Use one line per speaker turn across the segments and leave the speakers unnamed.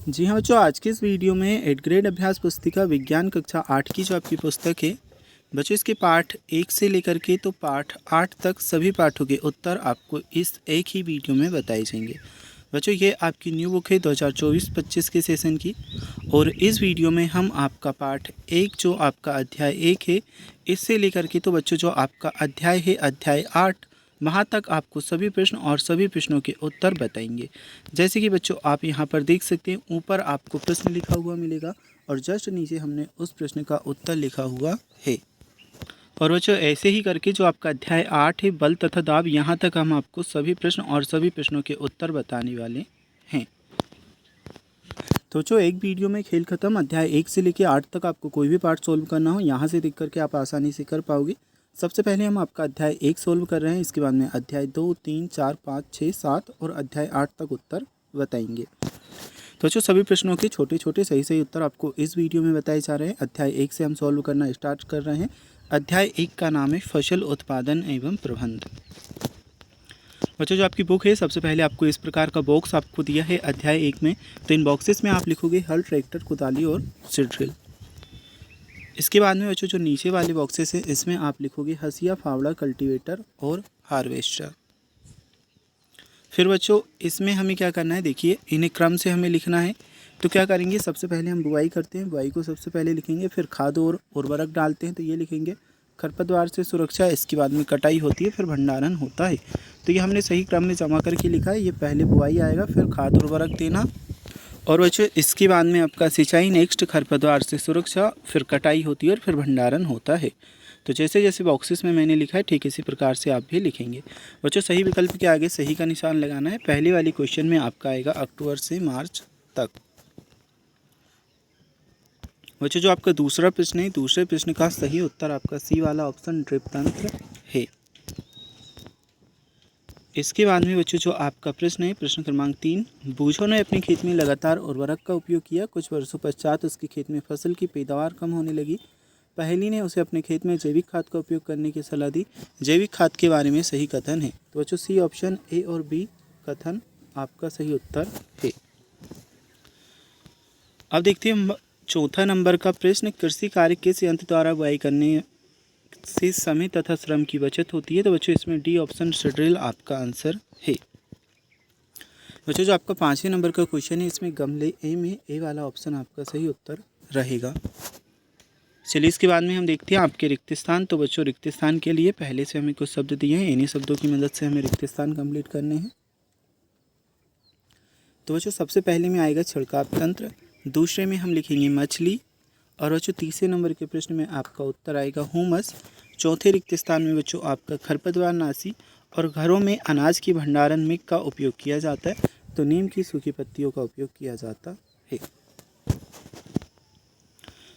जी हाँ बच्चों, आज के इस वीडियो में 8th ग्रेड अभ्यास पुस्तिका विज्ञान कक्षा 8 की जो आपकी पुस्तक है बच्चों, इसके पाठ 1 से लेकर के तो पाठ 8 तक सभी पाठों के उत्तर आपको इस एक ही वीडियो में बताए जाएंगे। बच्चों, ये आपकी न्यू बुक है 2024-25 के सेशन की, और इस वीडियो में हम आपका पाठ 1 जो आपका अध्याय 1 है इससे लेकर के तो बच्चों जो आपका अध्याय है अध्याय 8 वहाँ तक आपको सभी प्रश्न और सभी प्रश्नों के उत्तर बताएंगे। जैसे कि बच्चों आप यहाँ पर देख सकते हैं, ऊपर आपको प्रश्न लिखा हुआ मिलेगा और जस्ट नीचे हमने उस प्रश्न का उत्तर लिखा हुआ है। और बच्चों ऐसे ही करके जो आपका अध्याय 8 है बल तथा दाब, यहाँ तक हम आपको सभी प्रश्न और सभी प्रश्नों के उत्तर बताने वाले हैं। तो जो एक वीडियो में खेल खत्म। अध्याय 1 से लेकर 8 तक आपको कोई भी पार्ट सोल्व करना हो यहाँ से देख करके आप आसानी से कर पाओगे। सबसे पहले हम आपका अध्याय 1 सोल्व कर रहे हैं, इसके बाद में अध्याय 2, 3, 4, 5, 6, 7 और अध्याय 8 तक उत्तर बताएंगे। तो जो सभी प्रश्नों के छोटे छोटे सही उत्तर आपको इस वीडियो में बताए जा रहे हैं। अध्याय 1 से हम सॉल्व करना स्टार्ट कर रहे हैं। अध्याय 1 का नाम है फसल उत्पादन एवं प्रबंध। बच्चों जो आपकी बुक है, सबसे पहले आपको इस प्रकार का बॉक्स आपको दिया है अध्याय 1 में। तो इन बॉक्सेस में आप लिखोगे हल, ट्रैक्टर, कुदाली और सीड ड्रिल। इसके बाद में बच्चों जो नीचे वाले बॉक्सेस हैं इसमें आप लिखोगे हसिया, फावड़ा, कल्टीवेटर और हार्वेस्टर। फिर बच्चों इसमें हमें क्या करना है, देखिए इन्हें क्रम से हमें लिखना है। तो क्या करेंगे, सबसे पहले हम बुआई करते हैं, बुआई को सबसे पहले लिखेंगे, फिर खाद और उर्वरक डालते हैं तो ये लिखेंगे। खरपतवार से सुरक्षा, इसके बाद में कटाई होती है, फिर भंडारण होता है। तो ये हमने सही क्रम में जमा करके लिखा है। ये पहले बुआई आएगा, फिर खाद उर्वरक देना, और बच्चों इसके बाद में आपका सिंचाई, नेक्स्ट खरपतवार से सुरक्षा, फिर कटाई होती है और फिर भंडारण होता है। तो जैसे जैसे बॉक्सेस में मैंने लिखा है ठीक इसी प्रकार से आप भी लिखेंगे। बच्चों सही विकल्प के आगे सही का निशान लगाना है। पहले वाली क्वेश्चन में आपका आएगा अक्टूबर से मार्च तक। बच्चों जो आपका दूसरा प्रश्न है, दूसरे प्रश्न का सही उत्तर आपका सी वाला ऑप्शन ड्रिप तंत्र है। इसके बाद में बच्चों जो आपका प्रश्न है, प्रश्न क्रमांक 3, बूझो ने अपने खेत में लगातार उर्वरक का उपयोग किया। कुछ वर्षों पश्चात उसके खेत में फसल की पैदावार कम होने लगी। पहेली ने उसे अपने खेत में जैविक खाद का उपयोग करने की सलाह दी। जैविक खाद के बारे में सही कथन है। तो बच्चों सी ऑप्शन ए और बी कथन आपका सही उत्तर है। अब देखते हैं चौथा नंबर का प्रश्न, कृषि कार्य किस यंत्र द्वारा बुआई करने से समय तथा श्रम की बचत होती है। तो बच्चों इसमें डी ऑप्शन ड्रिल आपका आंसर है। बच्चों जो आपका 5वें नंबर का क्वेश्चन है, इसमें गमले ए में ए वाला ऑप्शन आपका सही उत्तर रहेगा। चलिए इसके बाद में हम देखते हैं आपके रिक्त स्थान। तो बच्चों रिक्त स्थान के लिए पहले से हमें कुछ शब्द दिए हैं, इन्हीं शब्दों की मदद से हमें रिक्त स्थान कंप्लीट करने हैं। तो बच्चों सबसे पहले में आएगा छिड़काव तंत्र, दूसरे में हम लिखेंगे मछली, और बच्चों तीसरे नंबर के प्रश्न में आपका उत्तर आएगा हुमस। चौथे रिक्त स्थान में बच्चों आपका खरपतवार नाशी, और घरों में अनाज की भंडारण में का उपयोग किया जाता है। तो नीम की सूखी पत्तियों का उपयोग किया जाता है।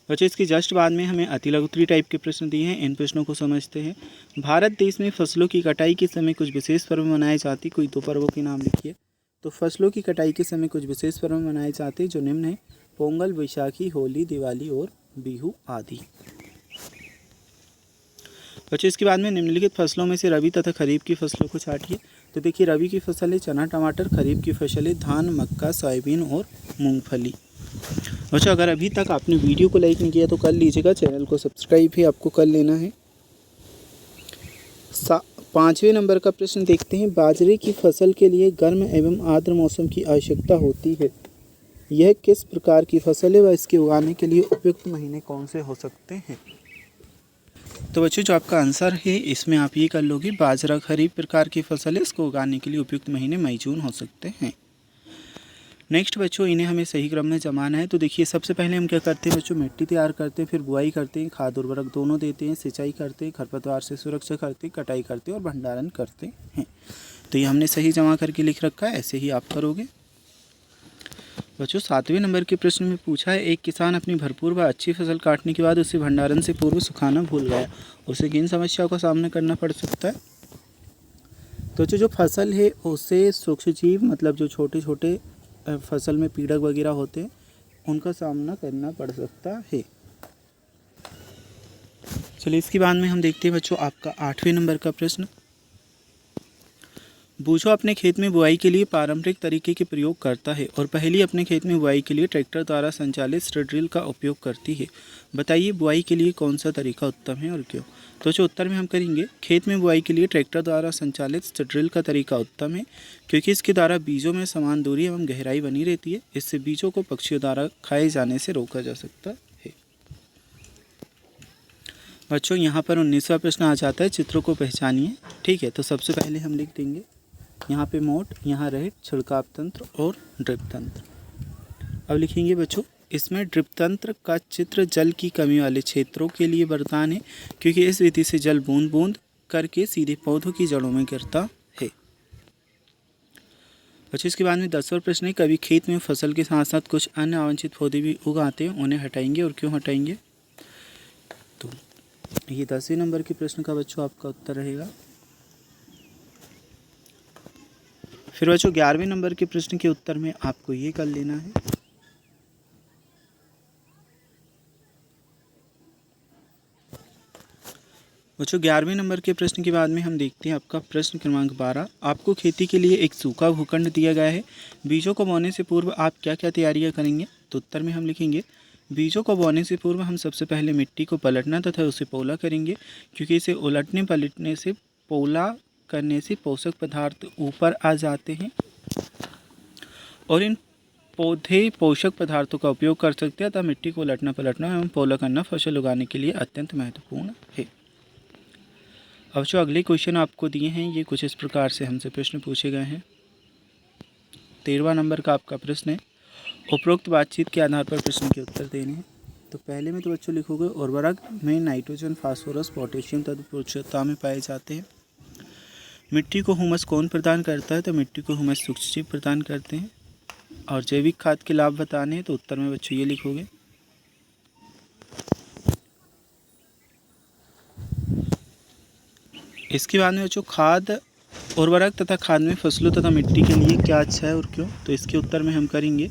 बच्चों इसके जस्ट बाद में हमें अति लघुत्तरी टाइप के प्रश्न दिए हैं, इन प्रश्नों को समझते हैं। भारत देश में फसलों की कटाई के समय कुछ विशेष पर्व मनाए जाते, कोई 2 पर्वों के नाम लिखिए। तो फसलों की कटाई के समय कुछ विशेष पर्व मनाए जाते जो निम्न है, पोंगल, बैसाखी, होली, दिवाली और बिहू आदि। बच्चों इसके बाद में निम्नलिखित फसलों में से रबी तथा खरीफ की फसलों को छांटिए। तो देखिए रबी की फसल है चना, टमाटर, खरीफ की फसल है धान, मक्का, सोयाबीन और मूंगफली। बच्चों अगर अभी तक आपने वीडियो को लाइक नहीं किया तो कर लीजिएगा, चैनल को सब्सक्राइब भी आपको कर लेना है। 5वें नंबर का प्रश्न देखते हैं, बाजरे की फसल के लिए गर्म एवं आर्द्र मौसम की आवश्यकता होती है। यह किस प्रकार की फसल है व इसके उगाने के लिए उपयुक्त महीने कौन से हो सकते हैं। तो बच्चों जो आपका आंसर है इसमें आप ये कर लोगे, बाजरा खरीफ प्रकार की फसल है, इसको उगाने के लिए उपयुक्त महीने मई जून हो सकते हैं। नेक्स्ट बच्चों इन्हें हमें सही क्रम में जमाना है। तो देखिए सबसे पहले हम क्या करते हैं बच्चों, मिट्टी तैयार करते हैं, फिर बुआई करते हैं, खाद उर्वरक दोनों देते हैं, सिंचाई करते हैं, खरपतवार से सुरक्षा करते हैं, कटाई करते हैं और भंडारण करते हैं। तो ये हमने सही जमा करके लिख रखा है, ऐसे ही आप करोगे। बच्चों 7वें नंबर के प्रश्न में पूछा है, एक किसान अपनी भरपूर व अच्छी फसल काटने के बाद उसे भंडारण से पूर्व सुखाना भूल गया, उसे किन समस्याओं का सामना करना पड़ सकता है। तो जो फसल है उसे सूक्ष्मजीव मतलब जो छोटे छोटे फसल में पीड़क वगैरह होते हैं उनका सामना करना पड़ सकता है। चलिए इसके बाद में हम देखते हैं बच्चों आपका 8वें नंबर का प्रश्न, बूझो अपने खेत में बुआई के लिए पारंपरिक तरीके के प्रयोग करता है और पहेली अपने खेत में बुआई के लिए ट्रैक्टर द्वारा संचालित स्ट्रिड्रिल का उपयोग करती है। बताइए बुआई के लिए कौन सा तरीका उत्तम है और क्यों। तो जो उत्तर में हम करेंगे, खेत में बुआई के लिए ट्रैक्टर द्वारा संचालित स्ट्रिड्रिल का तरीका उत्तम है, क्योंकि इसके द्वारा बीजों में समान दूरी एवं गहराई बनी रहती है। इससे बीजों को पक्षियों द्वारा खाए जाने से रोका जा सकता है। बच्चों यहाँ पर 19वां प्रश्न आ जाता है, चित्रों को पहचानिए। ठीक है, तो सबसे पहले हम लिख देंगे यहाँ पे मोट, यहाँ रहे छिड़काव तंत्र और ड्रिप तंत्र। अब लिखेंगे बच्चों, इसमें ड्रिप तंत्र का चित्र जल की कमी वाले क्षेत्रों के लिए वरदान है, क्योंकि इस विधि से जल बूंद बूंद करके सीधे पौधों की जड़ों में गिरता है। बच्चों इसके बाद में 10वां प्रश्न है, कभी खेत में फसल के साथ साथ कुछ अन्य अवांछित पौधे भी उगाते हैं, उन्हें हटाएंगे और क्यों हटाएंगे। तो ये 10वें नंबर के प्रश्न का बच्चों आपका उत्तर रहेगा। फिर बच्चों 11वें नंबर के प्रश्न के उत्तर में आपको ये कर लेना है। बच्चों 11वें नंबर के प्रश्न के बाद में हम देखते हैं आपका प्रश्न क्रमांक 12। आपको खेती के लिए एक सूखा भूखंड दिया गया है, बीजों को बोने से पूर्व आप क्या क्या तैयारियां करेंगे। तो उत्तर में हम लिखेंगे, बीजों को बोने से पूर्व हम सबसे पहले मिट्टी को पलटना तथा उसे पोला करेंगे, क्योंकि इसे उलटने पलटने से पोला करने से पोषक पदार्थ ऊपर आ जाते हैं और इन पौधे पोषक पदार्थों का उपयोग कर सकते हैं। अतः मिट्टी को उलटना पलटना एवं पोला करना फसल उगाने के लिए अत्यंत महत्वपूर्ण है। अब जो अगले क्वेश्चन आपको दिए हैं, ये कुछ इस प्रकार से हमसे प्रश्न पूछे गए हैं। 13वां नंबर का आपका प्रश्न है, उपरोक्त बातचीत के आधार पर प्रश्न के उत्तर देने हैं। तो पहले में तो बच्चों लिखोगे, उर्वरक में नाइट्रोजन, फास्फोरस, पोटेशियम तत्व प्रचुरता में पाए जाते हैं। मिट्टी को हुमस कौन प्रदान करता है। तो मिट्टी को हुमस सूक्ष्मजीव प्रदान करते हैं। और जैविक खाद के लाभ बताने हैं, तो उत्तर में बच्चों ये लिखोगे। इसके बाद में बच्चों खाद, उर्वरक तथा खाद में फसलों तथा मिट्टी के लिए क्या अच्छा है और क्यों। तो इसके उत्तर में हम करेंगे,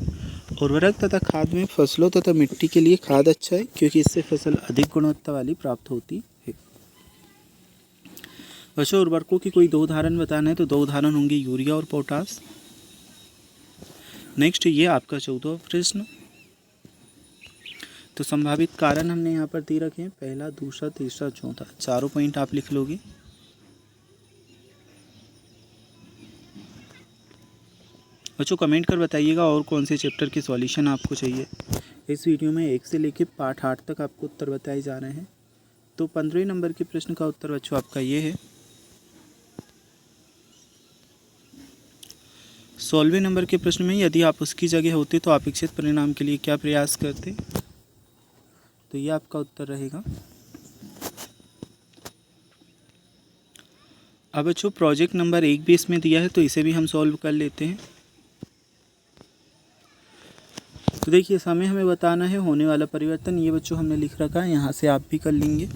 उर्वरक तथा खाद में फसलों तथा मिट्टी के लिए खाद अच्छा है, क्योंकि इससे फसल अधिक गुणवत्ता वाली प्राप्त होती है। बच्चों उर्वरकों की कोई 2 उदाहरण बताना है, तो 2 उदाहरण होंगे यूरिया और पोटास। नेक्स्ट ये आपका 14वां प्रश्न। तो संभावित कारण हमने यहाँ पर दे रखे हैं, पहला, दूसरा, तीसरा, चौथा, चारों पॉइंट आप लिख लोगे। बच्चों कमेंट कर बताइएगा और कौन से चैप्टर के सॉल्यूशन आपको चाहिए। इस वीडियो में 1 से लेकर पार्ट 8 तक आपको उत्तर बताए जा रहे हैं। तो 15वें नंबर के प्रश्न का उत्तर बच्चों आपका ये है। 16वें नंबर के प्रश्न में, यदि आप उसकी जगह होते तो अपेक्षित परिणाम के लिए क्या प्रयास करते। तो ये आपका उत्तर रहेगा। अब बच्चों प्रोजेक्ट नंबर 1 भी इसमें दिया है, तो इसे भी हम सॉल्व कर लेते हैं। तो देखिए समय हमें बताना है होने वाला परिवर्तन, ये बच्चों हमने लिख रखा है, यहाँ से आप भी कर लेंगे।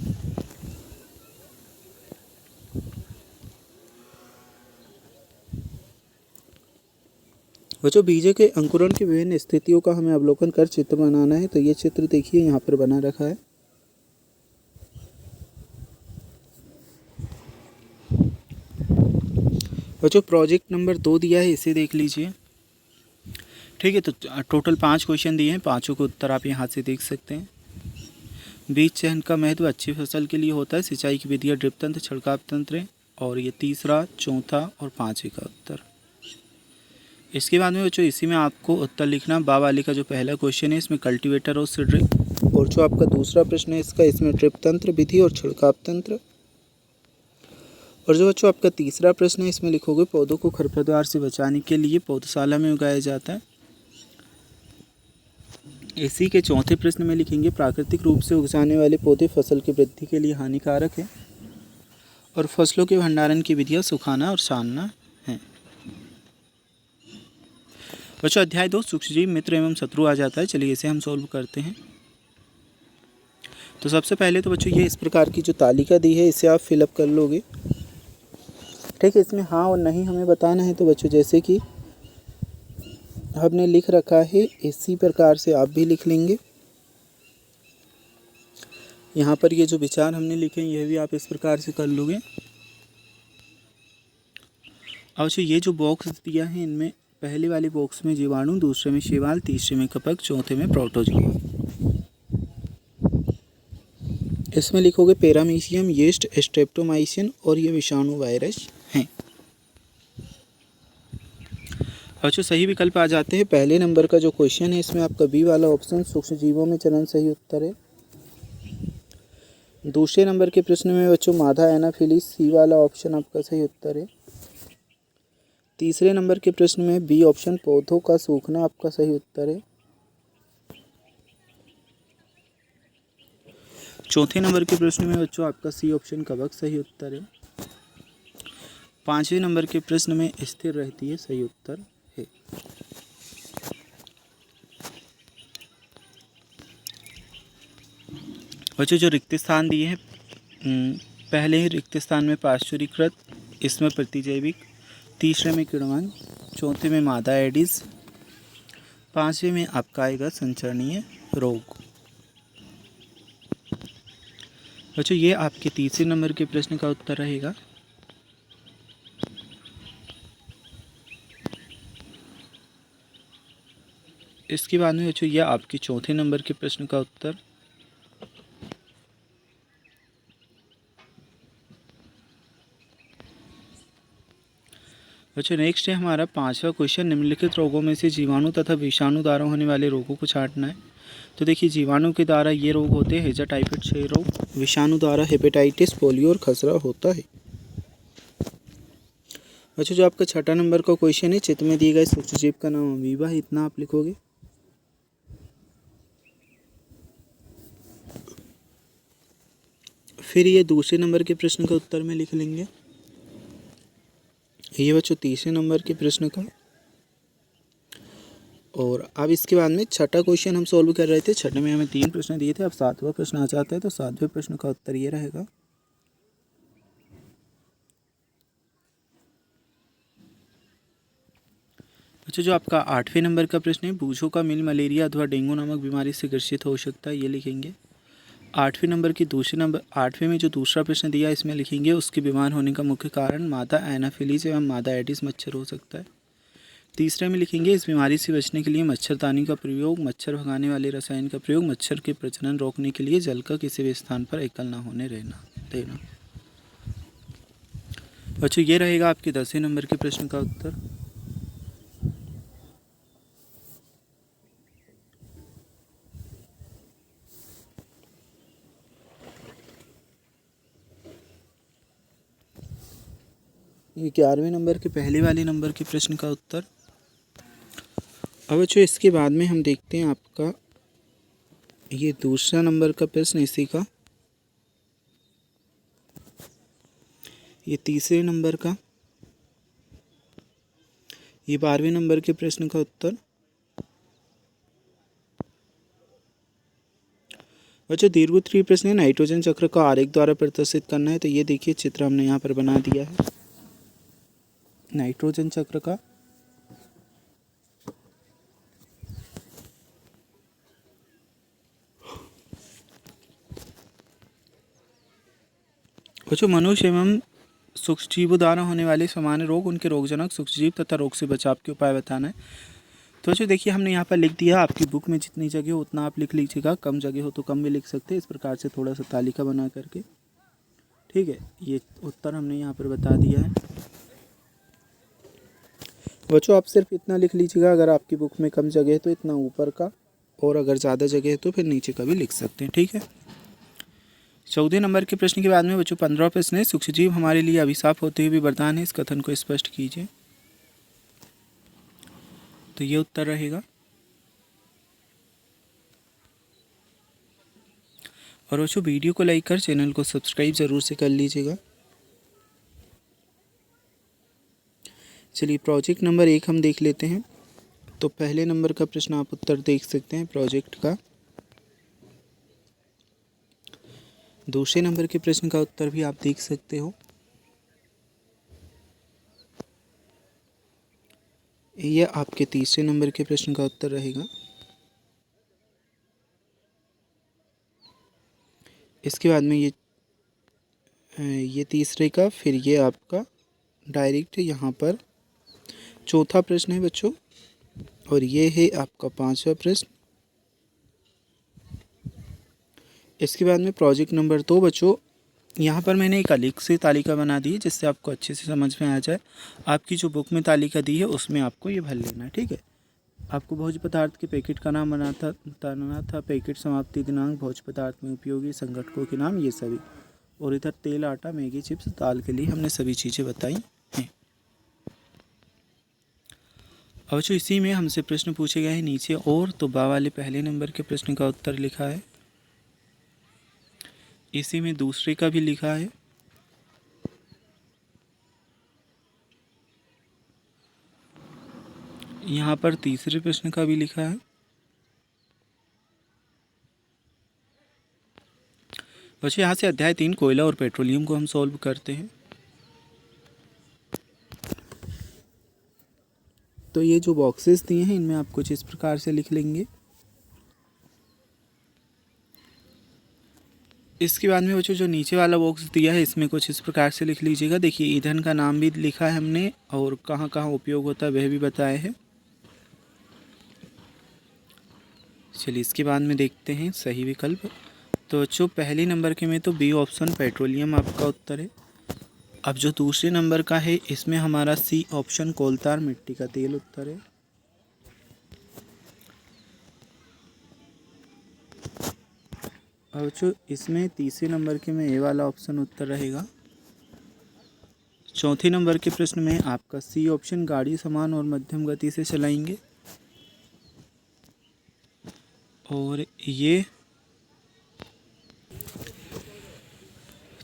बच्चों बीजे के अंकुरण की विभिन्न स्थितियों का हमें अवलोकन कर चित्र बनाना है। तो ये चित्र देखिए यहाँ पर बना रखा है। बच्चों प्रोजेक्ट नंबर 2 दिया है, इसे देख लीजिए। ठीक है, तो टोटल 5 क्वेश्चन दिए हैं, पाँचों के उत्तर आप यहाँ से देख सकते हैं। बीज चयन का महत्व अच्छी फसल के लिए होता है। सिंचाई की विधियाँ ड्रिप तंत्र, छिड़काव तंत्र, और ये तीसरा, चौथा और 5वें का उत्तर। इसके बाद में बच्चों इसी में आपको उत्तर लिखना। बा वाली का जो पहला क्वेश्चन है, इसमें कल्टीवेटर और सीडरिंग, और जो आपका दूसरा प्रश्न है इसका, इसमें ड्रिप तंत्र विधि और छिड़काव तंत्र, और जो बच्चों आपका तीसरा प्रश्न है, इसमें लिखोगे पौधों को खरपतवार से बचाने के लिए पौधशाला में उगाया जाता है। इसी के चौथे प्रश्न में लिखेंगे प्राकृतिक रूप से उग जाने वाले पौधे फसल की वृद्धि के लिए हानिकारक हैं, और फसलों के भंडारण की विधियाँ सुखाना और छानना हैं। बच्चों अध्याय 2 सूक्ष्मजीव मित्र एवं शत्रु आ जाता है। चलिए इसे हम सॉल्व करते हैं। तो सबसे पहले तो बच्चों ये इस प्रकार की जो तालिका दी है, इसे आप फिलअप कर लोगे। ठीक है, इसमें हाँ और नहीं हमें बताना है। तो बच्चों जैसे कि हमने लिख रखा है, इसी प्रकार से आप भी लिख लेंगे। यहाँ पर ये जो विचार हमने लिखे हैं, यह भी आप इस प्रकार से कर लोगे। और जो ये जो बॉक्स दिया है इनमें पहले वाले बॉक्स में जीवाणु, दूसरे में शैवाल, तीसरे में कपक, चौथे में प्रोटोजोआ। इसमें लिखोगे पैरामीशियम, यीस्ट, स्ट्रेप्टोमाइसिन और ये विषाणु वायरस हैं। और जो सही विकल्प आ जाते हैं, पहले नंबर का जो क्वेश्चन है इसमें आपका बी वाला ऑप्शन सूक्ष्म जीवों में चलन सही उत्तर है। दूसरे नंबर के प्रश्न में बच्चों मादा एनाफिलीज, सी वाला ऑप्शन आपका सही उत्तर है। तीसरे नंबर के प्रश्न में बी ऑप्शन पौधों का सूखना आपका सही उत्तर है। चौथे नंबर के प्रश्न में बच्चों आपका सी ऑप्शन कवक सही उत्तर है। पांचवें नंबर के प्रश्न में स्थिर रहती है सही उत्तर है। बच्चों जो रिक्त स्थान दिए हैं, पहले रिक्त स्थान में पाश्चुरीकृत, इसमें प्रतिजैविक, तीसरे में किण्वन, चौथे में मादा एडिस, पांचवें में आपका आएगा संचरणीय रोग। बच्चों ये आपके तीसरे नंबर के प्रश्न का उत्तर रहेगा। इसके बाद में बच्चों यह आपके चौथे नंबर के प्रश्न का उत्तर। बच्चों नेक्स्ट है हमारा पांचवा क्वेश्चन, निम्नलिखित रोगों में से जीवाणु तथा विषाणु द्वारा होने वाले रोगों को छांटना है। तो देखिए जीवाणु के द्वारा ये रोग होते हैं हैजा टाइफाइड क्षय रोग, विषाणु द्वारा हेपेटाइटिस, पोलियो और खसरा होता है। अच्छा जो आपका छठा नंबर का क्वेश्चन है, चित्र में दिए गए सूक्ष्मजीव का नाम अमीबा है, इतना आप लिखोगे। फिर ये दूसरे नंबर के प्रश्न का उत्तर में लिख लेंगे। ये बच्चों तीसरे नंबर के प्रश्न का। और अब इसके बाद में छठा क्वेश्चन हम सॉल्व कर रहे थे। छठे में हमें 3 प्रश्न दिए थे, अब सातवां प्रश्न आ जाता है, तो सातवें प्रश्न का उत्तर ये रहेगा। अच्छा जो आपका आठवें नंबर का प्रश्न है, बूझों का मिल मलेरिया अथवा डेंगू नामक बीमारी से ग्रसित हो सकता है, ये लिखेंगे। आठवें में जो दूसरा प्रश्न दिया इसमें लिखेंगे उसके बीमार होने का मुख्य कारण मादा एनाफिलीज एवं मादा एडिस मच्छर हो सकता है। तीसरे में लिखेंगे इस बीमारी से बचने के लिए मच्छरदानी का प्रयोग, मच्छर भगाने वाले रसायन का प्रयोग, मच्छर के प्रजनन रोकने के लिए जल का किसी भी स्थान पर एकल ना होने देना। बच्चों ये रहेगा आपके 10वें नंबर के प्रश्न का उत्तर। ये 11वें नंबर के पहले वाले नंबर के प्रश्न का उत्तर। अब बच्चों इसके बाद में हम देखते हैं आपका ये दूसरा नंबर का प्रश्न इसी का, ये तीसरे नंबर का, ये 12वें नंबर के प्रश्न का उत्तर। बच्चों दीर्घोत्तरीय प्रश्न है, नाइट्रोजन चक्र का आरेख द्वारा प्रदर्शित करना है, तो ये देखिए चित्र हमने यहाँ पर बना दिया है नाइट्रोजन चक्र का। बच्चों मनुष्य एवं सूक्ष्मजीवों द्वारा होने वाले सामान्य रोग, उनके रोगजनक, सूक्ष्मजीव तथा रोग से बचाव के उपाय बताना है। तो बच्चों देखिए हमने यहाँ पर लिख दिया, आपकी बुक में जितनी जगह हो उतना आप लिख लीजिएगा, कम जगह हो तो कम भी लिख सकते हैं, इस प्रकार से थोड़ा सा तालिका बना करके, ठीक है। ये उत्तर हमने यहाँ पर बता दिया है। बच्चों आप सिर्फ इतना लिख लीजिएगा, अगर आपकी बुक में कम जगह है तो इतना ऊपर का, और अगर ज़्यादा जगह है तो फिर नीचे का भी लिख सकते हैं, ठीक है। 14 नंबर के प्रश्न के बाद में बच्चों 15 प्रश्न है, सूक्ष्मजीव हमारे लिए अभिशाप होते हुए भी वरदान है, इस कथन को स्पष्ट कीजिए। तो ये उत्तर रहेगा। और बच्चों वीडियो को लाइक कर चैनल को सब्सक्राइब ज़रूर से कर लीजिएगा। चलिए प्रोजेक्ट नंबर 1 हम देख लेते हैं। तो पहले नंबर का प्रश्न आप उत्तर देख सकते हैं प्रोजेक्ट का। दूसरे नंबर के प्रश्न का उत्तर भी आप देख सकते हो। यह आपके तीसरे नंबर के प्रश्न का उत्तर रहेगा। इसके बाद में ये तीसरे का, फिर ये आपका डायरेक्ट यहाँ पर चौथा प्रश्न है बच्चों, और ये है आपका पांचवा प्रश्न। इसके बाद में प्रोजेक्ट नंबर 2 बच्चों, यहाँ पर मैंने एक अलग से तालिका बना दी है जिससे आपको अच्छे से समझ में आ जाए। आपकी जो बुक में तालिका दी है उसमें आपको ये भर लेना है, ठीक है। आपको भोज्य पदार्थ के पैकेट का नाम बताना था, पैकेट समाप्ति दिनांक, भोज्य पदार्थ में उपयोगी संगठकों के नाम, ये सभी। और इधर तेल, आटा, मैगी, चिप्स, दाल के लिए हमने सभी चीज़ें बताई हैं। अब जो इसी में हमसे प्रश्न पूछे गए हैं नीचे, और तो बा वाले पहले नंबर के प्रश्न का उत्तर लिखा है, इसी में दूसरे का भी लिखा है, यहाँ पर तीसरे प्रश्न का भी लिखा है। बच्चों यहाँ से अध्याय 3 कोयला और पेट्रोलियम को हम सॉल्व करते हैं। तो ये जो बॉक्सेस दिए हैं इनमें आप कुछ इस प्रकार से लिख लेंगे। इसके बाद में बच्चों जो नीचे वाला बॉक्स दिया है इसमें कुछ इस प्रकार से लिख लीजिएगा। देखिए ईंधन का नाम भी लिखा है हमने, और कहाँ कहाँ उपयोग होता है वह भी बताया है। चलिए इसके बाद में देखते हैं सही विकल्प। तो बच्चों पहले नंबर के में तो बी ऑप्शन पेट्रोलियम आपका उत्तर है। अब जो दूसरे नंबर का है इसमें हमारा सी ऑप्शन कोलतार मिट्टी का तेल उत्तर है। अब बच्चों इसमें तीसरे नंबर के में ए वाला ऑप्शन उत्तर रहेगा। चौथे नंबर के प्रश्न में आपका सी ऑप्शन गाड़ी समान और मध्यम गति से चलाएंगे। और ये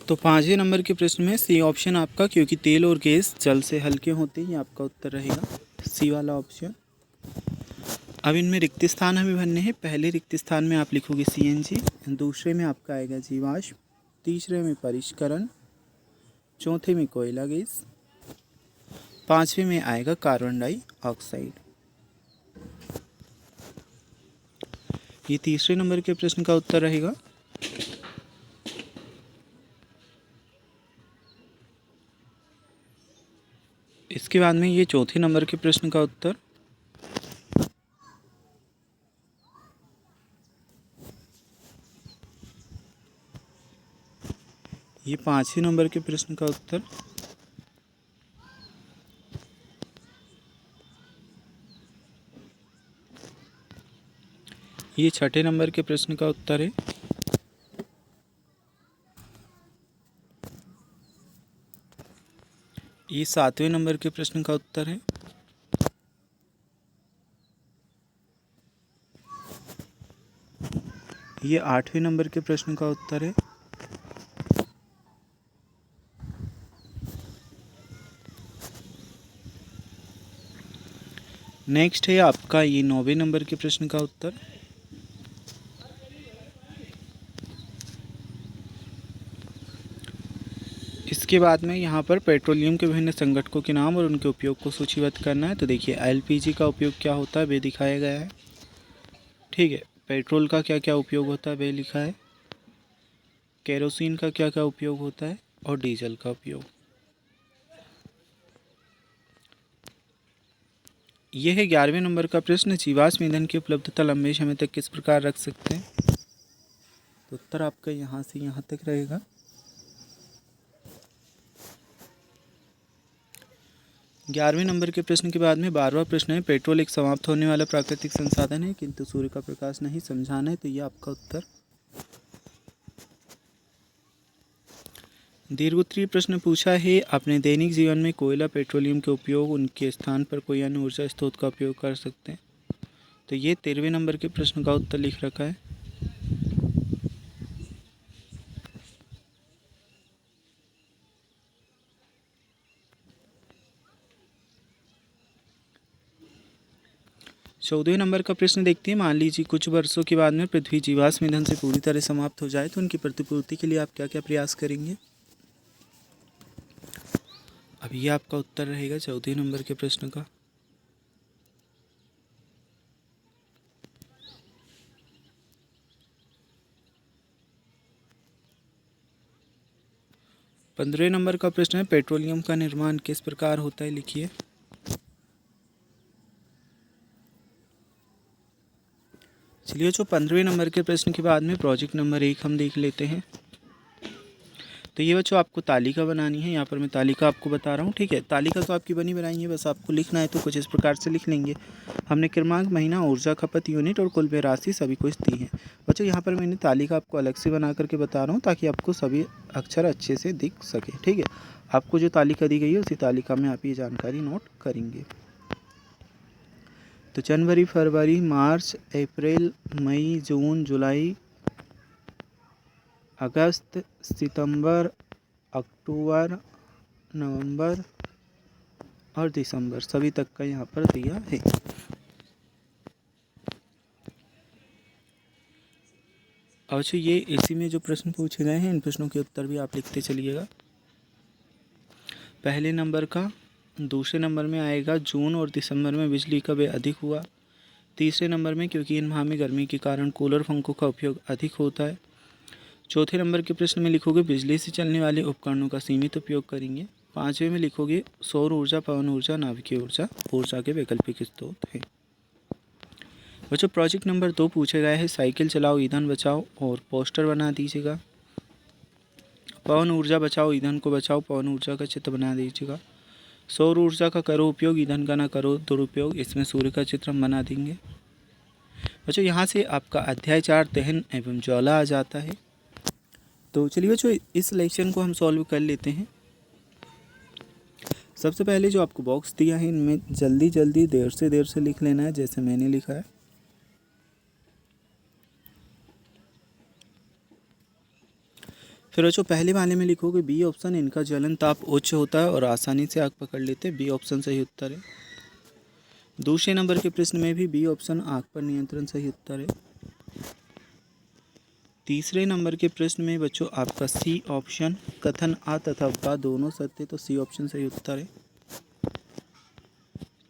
तो पाँचवें नंबर के प्रश्न में सी ऑप्शन आपका, क्योंकि तेल और गैस जल से हल्के होते हैं, ये आपका उत्तर रहेगा सी वाला ऑप्शन। अब इनमें रिक्त स्थान हमें भरने हैं। पहले रिक्त स्थान में आप लिखोगे सीएनजी, दूसरे में आपका आएगा जीवाश्म, तीसरे में परिष्करण, चौथे में कोयला गैस, पांचवें में आएगा कार्बन डाइऑक्साइड। ये तीसरे नंबर के प्रश्न का उत्तर रहेगा। इसके बाद में ये चौथे नंबर के प्रश्न का उत्तर। ये पांचवें नंबर के प्रश्न का उत्तर। ये छठे नंबर के प्रश्न का उत्तर है। ये सातवें नंबर के प्रश्न का उत्तर है। ये आठवें नंबर के प्रश्न का उत्तर है। नेक्स्ट है आपका ये नौवें नंबर के प्रश्न का उत्तर। इसके बाद में यहाँ पर पेट्रोलियम के विभिन्न संगठकों के नाम और उनके उपयोग को सूचीबद्ध करना है। तो देखिए एलपीजी का उपयोग क्या होता है वे दिखाया गया है, ठीक है। पेट्रोल का क्या क्या उपयोग होता है वे लिखा है, केरोसिन का क्या क्या उपयोग होता है, और डीजल का उपयोग। यह है 11वें नंबर का प्रश्न, जीवाश्म ईंधन की उपलब्धता लंबे समय तक किस प्रकार रख सकते हैं। तो उत्तर आपका यहाँ से यहाँ तक रहेगा। 11वें नंबर के प्रश्न के बाद में 12वां प्रश्न है, पेट्रोल एक समाप्त होने वाला प्राकृतिक संसाधन है किंतु सूर्य का प्रकाश नहीं, समझाना है। तो ये आपका उत्तर। दीर्घोत्तरीय प्रश्न पूछा है, अपने दैनिक जीवन में कोयला पेट्रोलियम के उपयोग उनके स्थान पर कोई अन्य ऊर्जा स्रोत का उपयोग कर सकते हैं। तो ये 13वें नंबर के प्रश्न का उत्तर लिख रखा है। चौदहवें नंबर का प्रश्न देखते हैं, मान लीजिए कुछ वर्षों के बाद में पृथ्वी जीवाश्म ईंधन से पूरी तरह समाप्त हो जाए तो उनकी प्रतिपूर्ति के लिए आप क्या क्या प्रयास करेंगे। अब ये आपका उत्तर रहेगा 14वें नंबर के प्रश्न का। 15वें नंबर का प्रश्न है, पेट्रोलियम का निर्माण किस प्रकार होता है, लिखिए। चलिए, जो 15वें नंबर के प्रश्न के बाद में प्रोजेक्ट नंबर 1 हम देख लेते हैं। तो ये बच्चों आपको तालिका बनानी है। यहाँ पर मैं तालिका आपको बता रहा हूँ, ठीक है। तालिका तो आपकी बनी बनाई है, बस आपको लिखना है तो कुछ इस प्रकार से लिख लेंगे। हमने क्रमांक, महीना, ऊर्जा खपत, यूनिट और कुल व्यय राशि सभी कुछ दी है। बच्चों यहाँ पर मैंने तालिका आपको अलग से बना करके बता रहा हूँ ताकि आपको सभी अक्षर अच्छे से दिख सके, ठीक है। आपको जो तालिका दी गई है उसी तालिका में आप ये जानकारी नोट करेंगे। तो जनवरी, फरवरी, मार्च, अप्रैल, मई, जून, जुलाई, अगस्त, सितंबर, अक्टूबर, नवंबर और दिसंबर सभी तक का यहाँ पर दिया है। अच्छा, ये इसी में जो प्रश्न पूछे गए हैं इन प्रश्नों के उत्तर भी आप लिखते चलिएगा। पहले नंबर का दूसरे नंबर में आएगा, जून और दिसंबर में बिजली का व्यय अधिक हुआ। तीसरे नंबर में, क्योंकि इन माह में गर्मी के कारण कूलर पंखों का उपयोग अधिक होता है। चौथे नंबर के प्रश्न में लिखोगे, बिजली से चलने वाले उपकरणों का सीमित उपयोग करेंगे। पाँचवें में लिखोगे, सौर ऊर्जा, पवन ऊर्जा, नाभिकीय ऊर्जा ऊर्जा के वैकल्पिक स्रोत हैं। बच्चों, प्रोजेक्ट नंबर 2 पूछा गया है, साइकिल चलाओ ईंधन बचाओ और पोस्टर बना दीजिएगा। पवन ऊर्जा बचाओ ईंधन को बचाओ, पवन ऊर्जा का चित्र बना दीजिएगा। सौर ऊर्जा का करो उपयोग, ईंधन का ना करो दुरुपयोग, इसमें सूर्य का चित्र हम बना देंगे। बच्चों, यहाँ से आपका अध्याय 4 दहन एवं ज्वाला आ जाता है। तो चलिए बच्चों, इस लेक्चर को हम सॉल्व कर लेते हैं। सबसे पहले जो आपको बॉक्स दिया है इनमें जल्दी जल्दी देर से लिख लेना है, जैसे मैंने लिखा है। फिर बच्चों, पहले वाले में लिखोगे बी ऑप्शन, इनका ज्वलन ताप उच्च होता है और आसानी से आग पकड़ लेते हैं। बी ऑप्शन सही उत्तर है। दूसरे नंबर के प्रश्न में भी बी ऑप्शन, आग पर नियंत्रण सही उत्तर है। तीसरे नंबर के प्रश्न में बच्चों आपका सी ऑप्शन, कथन आ तथा वा दोनों सत्य, तो सी ऑप्शन सही उत्तर है।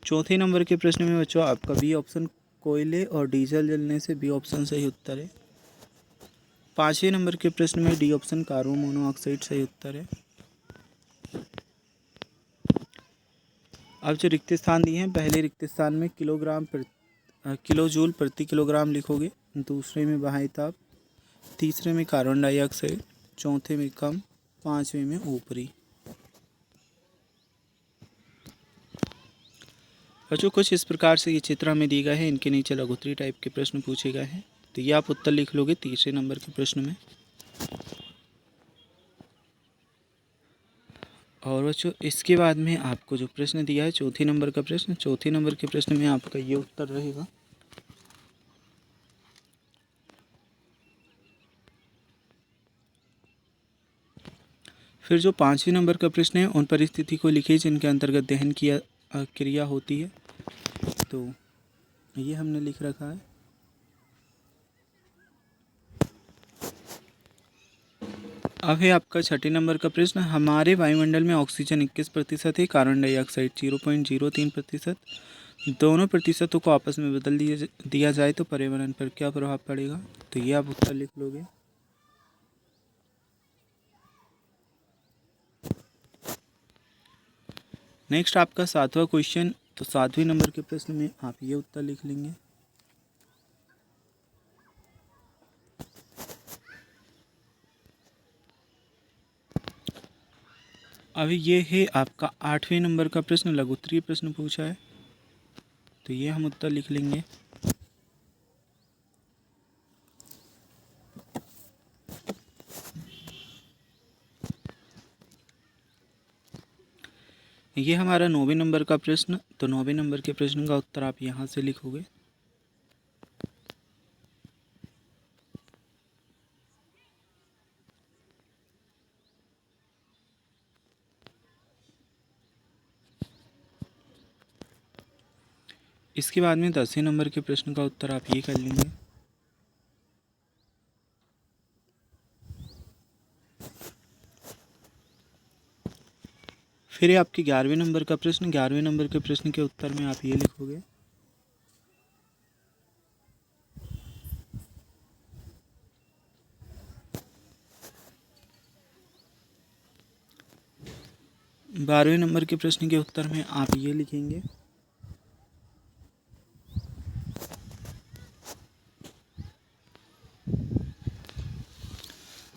चौथे नंबर के प्रश्न में बच्चों आपका बी ऑप्शन, कोयले और डीजल जलने से, बी ऑप्शन सही उत्तर है। पाँचवें नंबर के प्रश्न में डी ऑप्शन, कार्बन मोनोऑक्साइड सही उत्तर है। अब जो रिक्त स्थान दिए हैं, पहले रिक्त स्थान में किलो जूल प्रति किलोग्राम लिखोगे। दूसरे में बाह्य ताप, तीसरे में कार्बन डाइऑक्साइड, चौथे में कम, पाँचवें में ऊपरी। बच्चों, कुछ इस प्रकार से ये चित्र हमें दिए गए हैं। इनके नीचे लघुत्तरी टाइप के प्रश्न पूछे गए हैं, तो ये आप उत्तर लिख लोगे तीसरे नंबर के प्रश्न में। और बच्चों, इसके बाद में आपको जो प्रश्न दिया है चौथे नंबर का प्रश्न, चौथे नंबर के प्रश्न में आपका ये उत्तर रहेगा। फिर जो पाँचवें नंबर का प्रश्न है, उन परिस्थिति को लिखिए जिनके अंतर्गत दहन की क्रिया होती है। तो ये हमने लिख रखा है। अब है आपका छठे नंबर का प्रश्न, हमारे वायुमंडल में ऑक्सीजन 21% है, कार्बन डाइऑक्साइड 0.03%। दोनों प्रतिशतों को आपस में बदल दिया जाए तो पर्यावरण पर क्या प्रभाव पड़ेगा, तो ये आप उत्तर लिख लोगे। नेक्स्ट आपका सातवां क्वेश्चन, तो सातवें नंबर के प्रश्न में आप ये उत्तर लिख लेंगे। अभी ये है आपका आठवें नंबर का प्रश्न, लघुत्तरीय प्रश्न पूछा है, तो ये हम उत्तर लिख लेंगे। ये हमारा 9वें नंबर का प्रश्न, तो 9वें नंबर के प्रश्न का उत्तर आप यहाँ से लिखोगे। इसके बाद में 10वें नंबर के प्रश्न का उत्तर आप ये कर लेंगे। फिर आपके 11वें नंबर का प्रश्न, 11वें नंबर के प्रश्न के उत्तर में आप ये लिखोगे। 12वें नंबर के प्रश्न के उत्तर में आप ये लिखेंगे।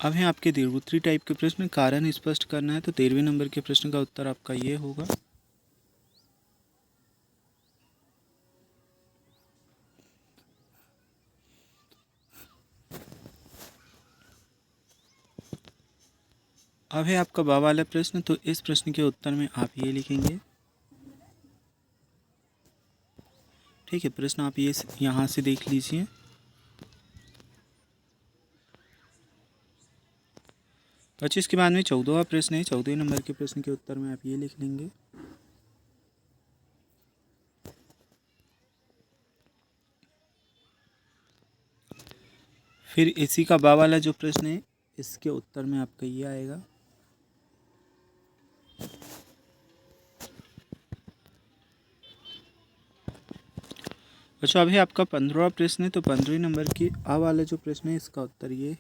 अब है आपके दीर्घोत्तरी टाइप के प्रश्न, कारण स्पष्ट करना है, तो 13वें नंबर के प्रश्न का उत्तर आपका ये होगा। अब है आपका बा वाला प्रश्न, तो इस प्रश्न के उत्तर में आप ये लिखेंगे। ठीक है, प्रश्न आप ये यहाँ से देख लीजिए। बच्चों इसके बाद में 14वां प्रश्न है। 14वें नंबर के प्रश्न के उत्तर में आप ये लिख लेंगे। फिर इसी का बा वाला जो प्रश्न है, इसके उत्तर में आपका ये आएगा। बच्चों अभी आपका 15वां प्रश्न है, तो 15वें नंबर की आ वाला जो प्रश्न है, इसका उत्तर ये है।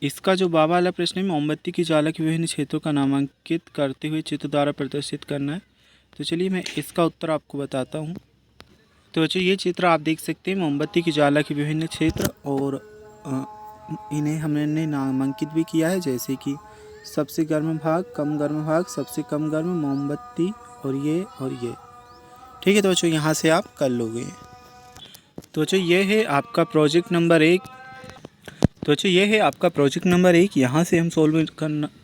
इसका जो बा वाला प्रश्न है, मोमबत्ती की ज्वाला के विभिन्न क्षेत्रों का नामांकित करते हुए चित्र द्वारा प्रदर्शित करना है। तो चलिए मैं इसका उत्तर आपको बताता हूँ। तो बच्चों ये चित्र आप देख सकते हैं, मोमबत्ती की ज्वाला के विभिन्न क्षेत्र, और इन्हें हमने नामांकित भी किया है, जैसे कि सबसे गर्म भाग, कम गर्म भाग, सबसे कम गर्म, मोमबत्ती, और ये। ठीक है, तो बच्चों यहाँ से आप कर लोगे। तो बच्चों ये है आपका प्रोजेक्ट नंबर 1। तो बच्चों ये है आपका प्रोजेक्ट नंबर 1। यहाँ से हम सोल्व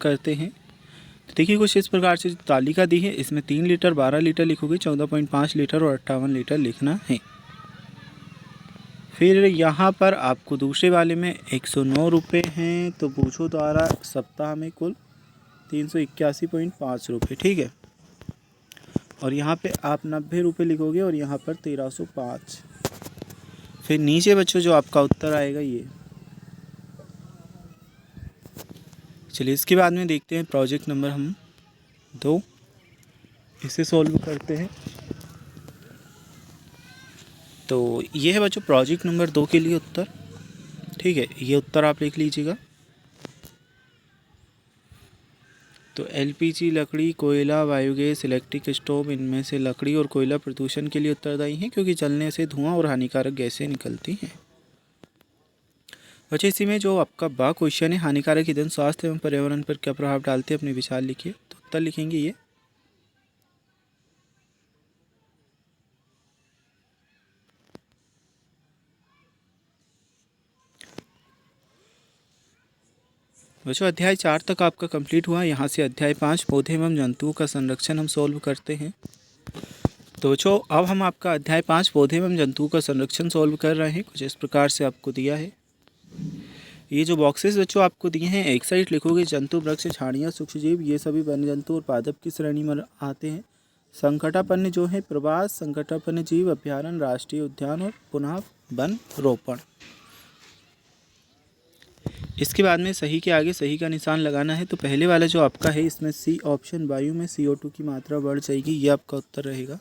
करते हैं। तो देखिए कुछ इस प्रकार से तालिका दी है, इसमें 3 लीटर, 12 लीटर लिखोगे, 14.5 लीटर और 58 लीटर लिखना है। फिर यहाँ पर आपको दूसरे वाले में 109 रुपये हैं, तो बूझो द्वारा सप्ताह में कुल 381.5 रुपये। ठीक है, और यहाँ पे आप 90 रुपये लिखोगे और यहाँ पर 1305। फिर नीचे बच्चों जो आपका उत्तर आएगा ये। चलिए इसके बाद में देखते हैं प्रोजेक्ट नंबर हम 2, इसे सॉल्व करते हैं। तो ये है बच्चों प्रोजेक्ट नंबर 2 के लिए उत्तर। ठीक है, ये उत्तर आप लिख लीजिएगा। तो एलपीजी, लकड़ी, कोयला, बायोगैस, इलेक्ट्रिक स्टोव, इनमें से लकड़ी और कोयला प्रदूषण के लिए उत्तरदायी हैं, क्योंकि जलने से धुआं और हानिकारक गैसें निकलती हैं। बच्चे इसी में जो आपका बा क्वेश्चन है, हानिकारक ईंधन स्वास्थ्य एवं पर्यावरण पर क्या प्रभाव डालते हैं, अपने विचार लिखिए। तो उत्तर लिखेंगे ये। बच्चों अध्याय 4 तक आपका कंप्लीट हुआ। यहाँ से अध्याय 5 पौधे एवं जंतुओं का संरक्षण हम सॉल्व करते हैं। तो बच्चों अब हम आपका अध्याय 5 पौधे एवं जंतुओं का संरक्षण सॉल्व कर रहे हैं। कुछ इस प्रकार से आपको दिया है। ये जो बॉक्सेस बच्चों आपको दिए हैं, एक साइड लिखोगे जंतु, वृक्ष, झाड़ियाँ, सूक्ष्मजीव, ये सभी वन्य जंतु और पादप की श्रेणी में आते हैं। संकटापन्न जो है प्रवास, संकटापन्न जीव, अभ्यारण्य, राष्ट्रीय उद्यान और पुनः वन रोपण। इसके बाद में सही के आगे सही का निशान लगाना है। तो पहले वाला जो आपका है, इसमें सी ऑप्शन, वायु में CO2 की मात्रा बढ़ जाएगी, ये आपका उत्तर रहेगा।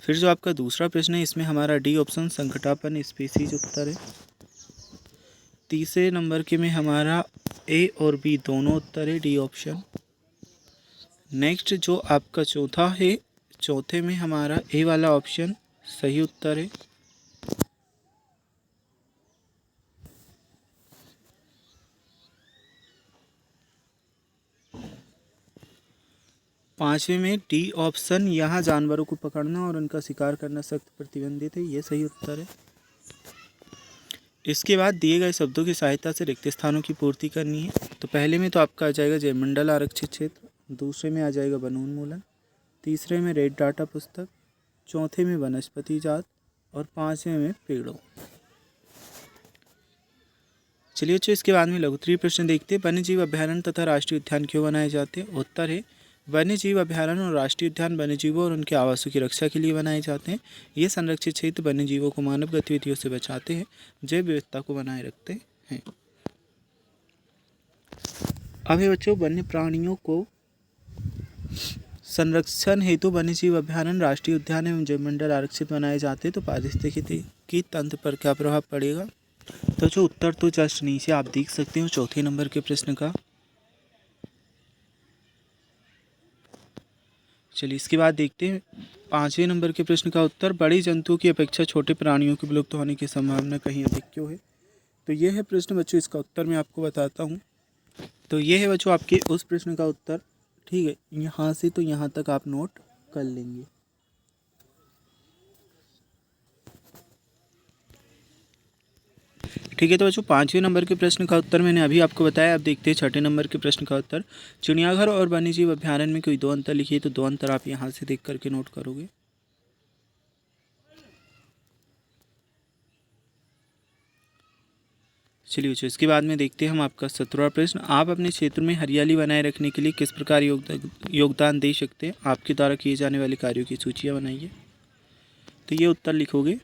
फिर जो आपका दूसरा प्रश्न है, इसमें हमारा डी ऑप्शन, संकटापन्न स्पीसीज उत्तर है। तीसरे नंबर के में हमारा ए और बी दोनों उत्तर है, डी ऑप्शन। नेक्स्ट जो आपका चौथा है, चौथे में हमारा ए वाला ऑप्शन सही उत्तर है। पांचवें में डी ऑप्शन, यहाँ जानवरों को पकड़ना और उनका शिकार करना सख्त प्रतिबंधित है, ये सही उत्तर है। इसके बाद दिए गए शब्दों की सहायता से रिक्त स्थानों की पूर्ति करनी है। तो पहले में तो आपका आ जाएगा जयमंडल आरक्षित क्षेत्र, दूसरे में आ जाएगा वनोन्मूलन, तीसरे में रेड डाटा पुस्तक, चौथे में वनस्पति जात और पांचवें में पेड़ों। चलिए बच्चों इसके बाद में लघुत्तरीय प्रश्न देखते हैं। वन्य जीव अभ्यारण्य तथा राष्ट्रीय उद्यान क्यों बनाए जाते हैं? उत्तर है वन्य जीव अभ्यारण्य और राष्ट्रीय उद्यान वन्य जीवों और उनके आवासों की रक्षा के लिए बनाए जाते हैं। ये संरक्षित क्षेत्र वन्य जीवों को मानव गतिविधियों से बचाते हैं, जैव विविधता को बनाए रखते हैं। अब बच्चों वन्य प्राणियों को संरक्षण हेतु वन्यजीव अभ्यारण्य, राष्ट्रीय उद्यान एवं जैव मंडल आरक्षित बनाए जाते तो पारिस्थितिकी तंत्र पर क्या प्रभाव पड़ेगा। तो जो उत्तर तो जस्ट नीचे आप देख सकते हो चौथे नंबर के प्रश्न का। चलिए इसके बाद देखते हैं 5वें नंबर के प्रश्न का उत्तर। बड़ी जंतुओं की अपेक्षा छोटे प्राणियों के विलुप्त होने की संभावना कहीं अधिक क्यों है। तो ये है प्रश्न बच्चों, इसका उत्तर मैं आपको बताता हूँ। तो ये है बच्चों आपके उस प्रश्न का उत्तर। ठीक है, यहाँ से तो यहाँ तक आप नोट कर लेंगे। ठीक है, तो बच्चों 5वें नंबर के प्रश्न का उत्तर मैंने अभी आपको बताया। अब देखते हैं 6ठे नंबर के प्रश्न का उत्तर। चिड़ियाघर और वन्यजीव अभ्यारण्य में कोई दो अंतर लिखिए। तो दो अंतर आप यहाँ से देख करके नोट करोगे। चलिए बच्चों इसके बाद में देखते हैं हम आपका 17वां प्रश्न। आप अपने क्षेत्र में हरियाली बनाए रखने के लिए किस प्रकार योगदान दे सकते हैं। आपके द्वारा किए जाने वाले कार्यों की सूचियाँ बनाइए। तो ये उत्तर लिखोगे।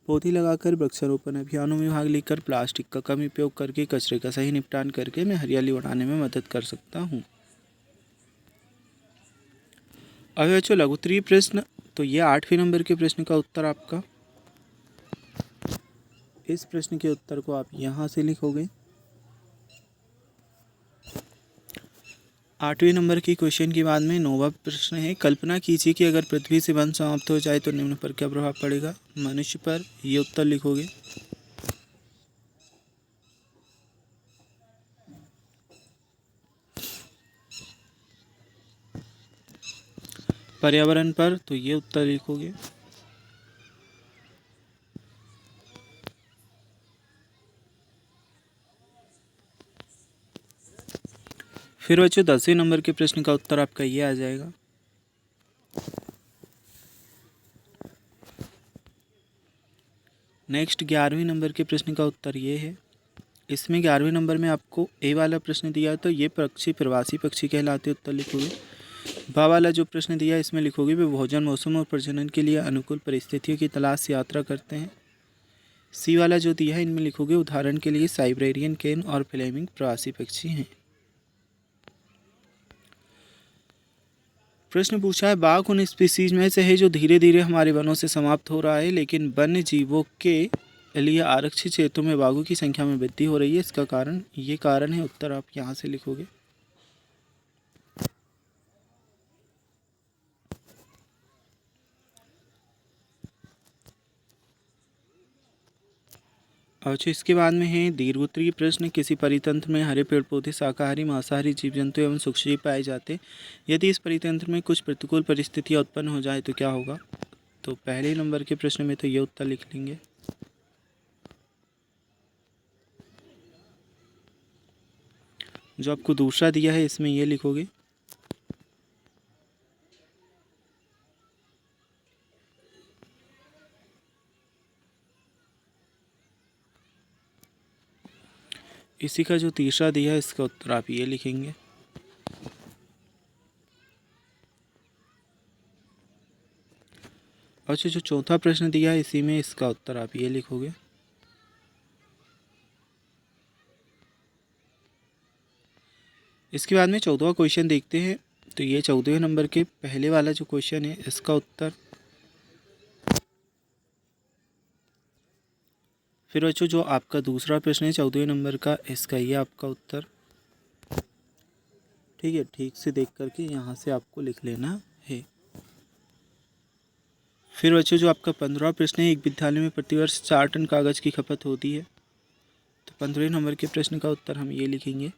पौधे लगाकर, वृक्षारोपण अभियानों में भाग लेकर, प्लास्टिक का कम उपयोग करके, कचरे का सही निपटान करके मैं हरियाली बढ़ाने में मदद कर सकता हूँ। अभी बच्चों लघुत्तरीय प्रश्न। तो ये 8वें नंबर के प्रश्न का उत्तर आपका। इस प्रश्न के उत्तर को आप यहाँ से लिखोगे। 8वें नंबर की क्वेश्चन के बाद में 9वां प्रश्न है। कल्पना कीजिए कि अगर पृथ्वी से वन समाप्त हो जाए तो निम्न पर क्या प्रभाव पड़ेगा। मनुष्य पर। ये उत्तर लिखोगे। पर्यावरण पर। तो ये उत्तर लिखोगे। फिर बच्चों 10वें नंबर के प्रश्न का उत्तर आपका ये आ जाएगा। नेक्स्ट 11वें नंबर के प्रश्न का उत्तर ये है। इसमें 11वें नंबर में आपको ए वाला प्रश्न दिया है तो ये पक्षी प्रवासी पक्षी कहलाते। उत्तर लिखोगे। बा वाला जो प्रश्न दिया है इसमें लिखोगे वे भोजन, मौसम और प्रजनन के लिए अनुकूल परिस्थितियों की तलाश से यात्रा करते हैं। सी वाला जो दिया है इनमें लिखोगे उदाहरण के लिए साइबेरियन केन और फ्लेमिंग प्रवासी पक्षी हैं। प्रश्न पूछा है बाघ उन स्पीसीज में से है जो धीरे धीरे हमारे वनों से समाप्त हो रहा है, लेकिन वन्य जीवों के लिए आरक्षित क्षेत्रों में बाघों की संख्या में वृद्धि हो रही है। इसका कारण ये कारण है। उत्तर आप यहाँ से लिखोगे। अच्छा इसके बाद में है दीर्घोत्तरीय प्रश्न। किसी परितंत्र में हरे पेड़ पौधे, शाकाहारी मांसाहारी जीव जंतु एवं सूक्ष्मजीव पाए जाते, यदि इस परितंत्र में कुछ प्रतिकूल परिस्थितियाँ उत्पन्न हो जाए तो क्या होगा। तो पहले नंबर के प्रश्न में तो ये उत्तर लिख लेंगे। जो आपको दूसरा दिया है इसमें ये लिखोगे। इसी का जो तीसरा दिया है इसका उत्तर आप ये लिखेंगे। अच्छा जो चौथा प्रश्न दिया है इसी में इसका उत्तर आप ये लिखोगे। इसके बाद में 14वां क्वेश्चन देखते हैं। तो ये 14वें नंबर के पहले वाला जो क्वेश्चन है इसका उत्तर। फिर बच्चों जो आपका दूसरा प्रश्न है 14वें नंबर का, इसका ये आपका उत्तर। ठीक है, ठीक से देख करके यहाँ से आपको लिख लेना है। फिर बच्चों जो आपका 15वां प्रश्न है। एक विद्यालय में प्रतिवर्ष 4 टन कागज़ की खपत होती है। तो 15वें नंबर के प्रश्न का उत्तर हम ये लिखेंगे।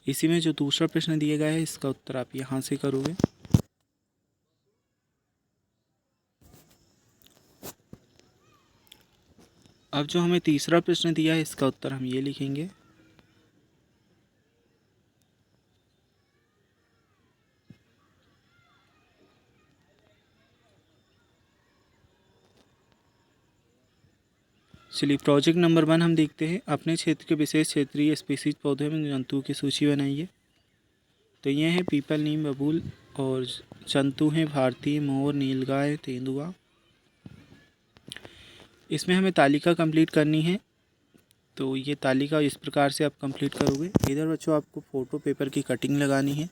इसी में जो दूसरा प्रश्न दिया गया है इसका उत्तर आप यहाँ से करोगे। अब जो हमें तीसरा प्रश्न दिया है इसका उत्तर हम ये लिखेंगे। चलिए प्रोजेक्ट नंबर 1 हम देखते हैं। अपने क्षेत्र के विशेष क्षेत्रीय स्पीसीज पौधे एवं जंतुओं की सूची बनाइए। तो ये हैं पीपल, नीम, बबूल और जंतु हैं भारतीय मोर, नीलगाय, तेंदुआ। इसमें हमें तालिका कंप्लीट करनी है। तो ये तालिका इस प्रकार से आप कंप्लीट करोगे। इधर बच्चों आपको फ़ोटो पेपर की कटिंग लगानी है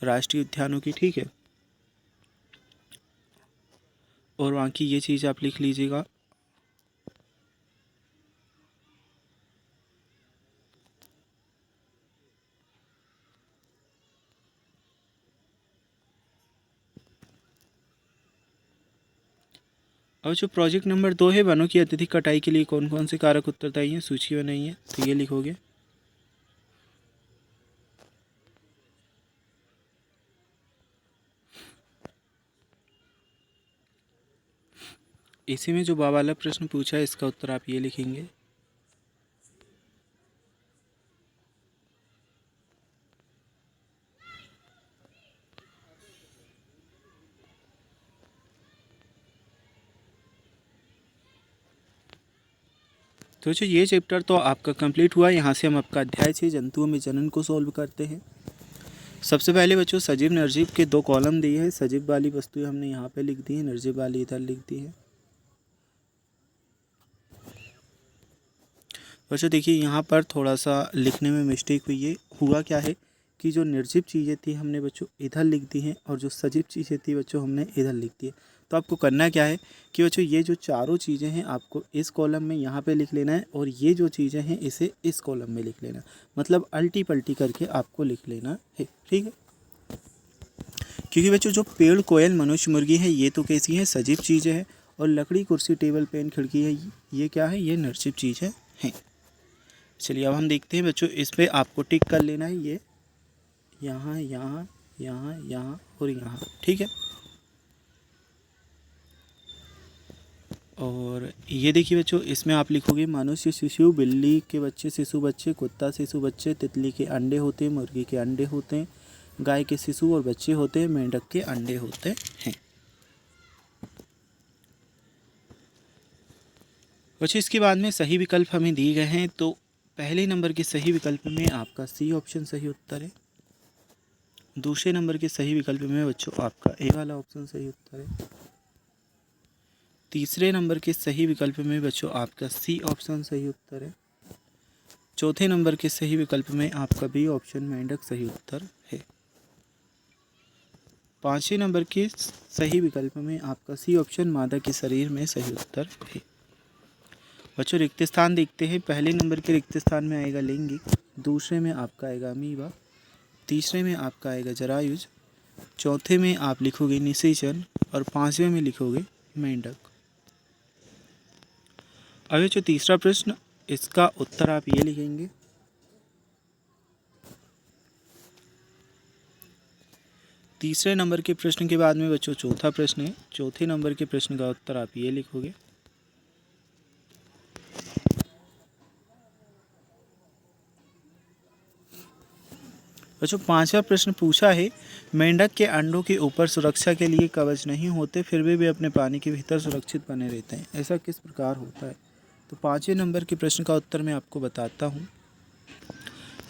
राष्ट्रीय उद्यानों की, ठीक है। और वहाँ की ये चीज़ आप लिख लीजिएगा। और जो प्रोजेक्ट नंबर 2 है, वनों की अत्यधिक कटाई के लिए कौन कौन से कारक उत्तरदायी हैं, सूची बनाई है, तो ये लिखोगे। इसी में जो बा वाला प्रश्न पूछा है इसका उत्तर आप ये लिखेंगे। तो जो ये चैप्टर तो आपका कंप्लीट हुआ। यहाँ से हम आपका अध्याय 6 जंतुओं में जनन को सॉल्व करते हैं। सबसे पहले बच्चों सजीव निर्जीव के 2 कॉलम दिए हैं। सजीव वाली वस्तुएं हमने यहाँ पे लिख दी है, निर्जीव वाली इधर लिख दी है। बच्चों देखिए यहाँ पर थोड़ा सा लिखने में मिस्टेक हुई है। हुआ क्या है कि जो निर्जीव चीज़ें थी हमने बच्चों इधर लिख दी हैं और जो सजीव चीज़ें थी बच्चों हमने इधर लिख दी है। तो आपको करना क्या है कि बच्चों ये जो चारों चीज़ें हैं आपको इस कॉलम में यहाँ पे लिख लेना है और ये जो चीज़ें हैं इसे इस कॉलम में लिख लेना है। मतलब अल्टी पल्टी करके आपको लिख लेना है, ठीक है। क्योंकि बच्चों जो पेड़, कोयल, मनुष्य, मुर्गी है ये तो कैसी है, सजीव चीज़ें हैं। और लकड़ी, कुर्सी, टेबल, पेन, खिड़की है ये क्या है, ये निर्जीव चीज़ है। चलिए अब हम देखते हैं बच्चों, इस पर आपको टिक कर लेना है। ये यहाँ यहाँ यहाँ यहाँ और यहाँ, ठीक है। और ये देखिए बच्चों, इसमें आप लिखोगे मनुष्य शिशु, बिल्ली के बच्चे शिशु बच्चे, कुत्ता शिशु बच्चे, तितली के अंडे होते हैं, मुर्गी के अंडे होते हैं, गाय के शिशु और बच्चे होते हैं, मेंढक के अंडे होते हैं। बच्चों इसके बाद में सही विकल्प हमें दिए गए हैं। तो पहले नंबर के सही विकल्प में आपका सी ऑप्शन सही उत्तर है। दूसरे नंबर के सही विकल्प में बच्चों आपका ए वाला ऑप्शन सही उत्तर है। तीसरे नंबर के सही विकल्प में बच्चों आपका सी ऑप्शन सही उत्तर है। चौथे नंबर के सही विकल्प में आपका बी ऑप्शन मेंढक सही उत्तर है। पाँचवें नंबर के सही विकल्प में आपका सी ऑप्शन मादा के शरीर में सही उत्तर है। बच्चों रिक्त स्थान देखते हैं। पहले नंबर के रिक्त स्थान में आएगा लैंगिक, दूसरे में आपका आएगा अमीबा, तीसरे में आपका आएगा जरायुज, चौथे में आप लिखोगे निषेचन और पांचवें में लिखोगे मेंढक। अब जो तीसरा प्रश्न, इसका उत्तर आप ये लिखेंगे। तीसरे नंबर के प्रश्न के बाद में बच्चों चौथा प्रश्न है। चौथे नंबर के प्रश्न का उत्तर आप ये लिखोगे। बच्चों पांचवा प्रश्न पूछा है, मेंढक के अंडों के ऊपर सुरक्षा के लिए कवच नहीं होते फिर भी वे अपने पानी के भीतर सुरक्षित बने रहते हैं, ऐसा किस प्रकार होता है। तो पाँचवें नंबर के प्रश्न का उत्तर मैं आपको बताता हूँ।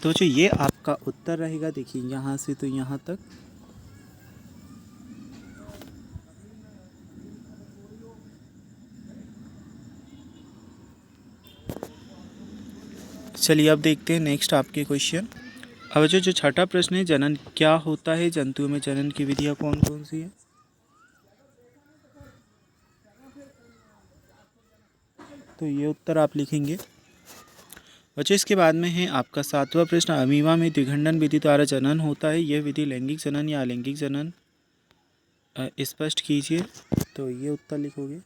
तो बच्चों ये आपका उत्तर रहेगा। देखिए यहाँ से तो यहाँ तक। चलिए अब देखते हैं नेक्स्ट आपके क्वेश्चन। अब जो छठा प्रश्न है, जनन क्या होता है, जंतुओं में जनन की विधियाँ कौन कौन सी है। तो ये उत्तर आप लिखेंगे। बच्चों इसके बाद में है आपका सातवां प्रश्न, अमीबा में द्विखंडन विधि द्वारा जनन होता है, यह विधि लैंगिक जनन या अलैंगिक जनन स्पष्ट कीजिए। तो ये उत्तर लिखोगे।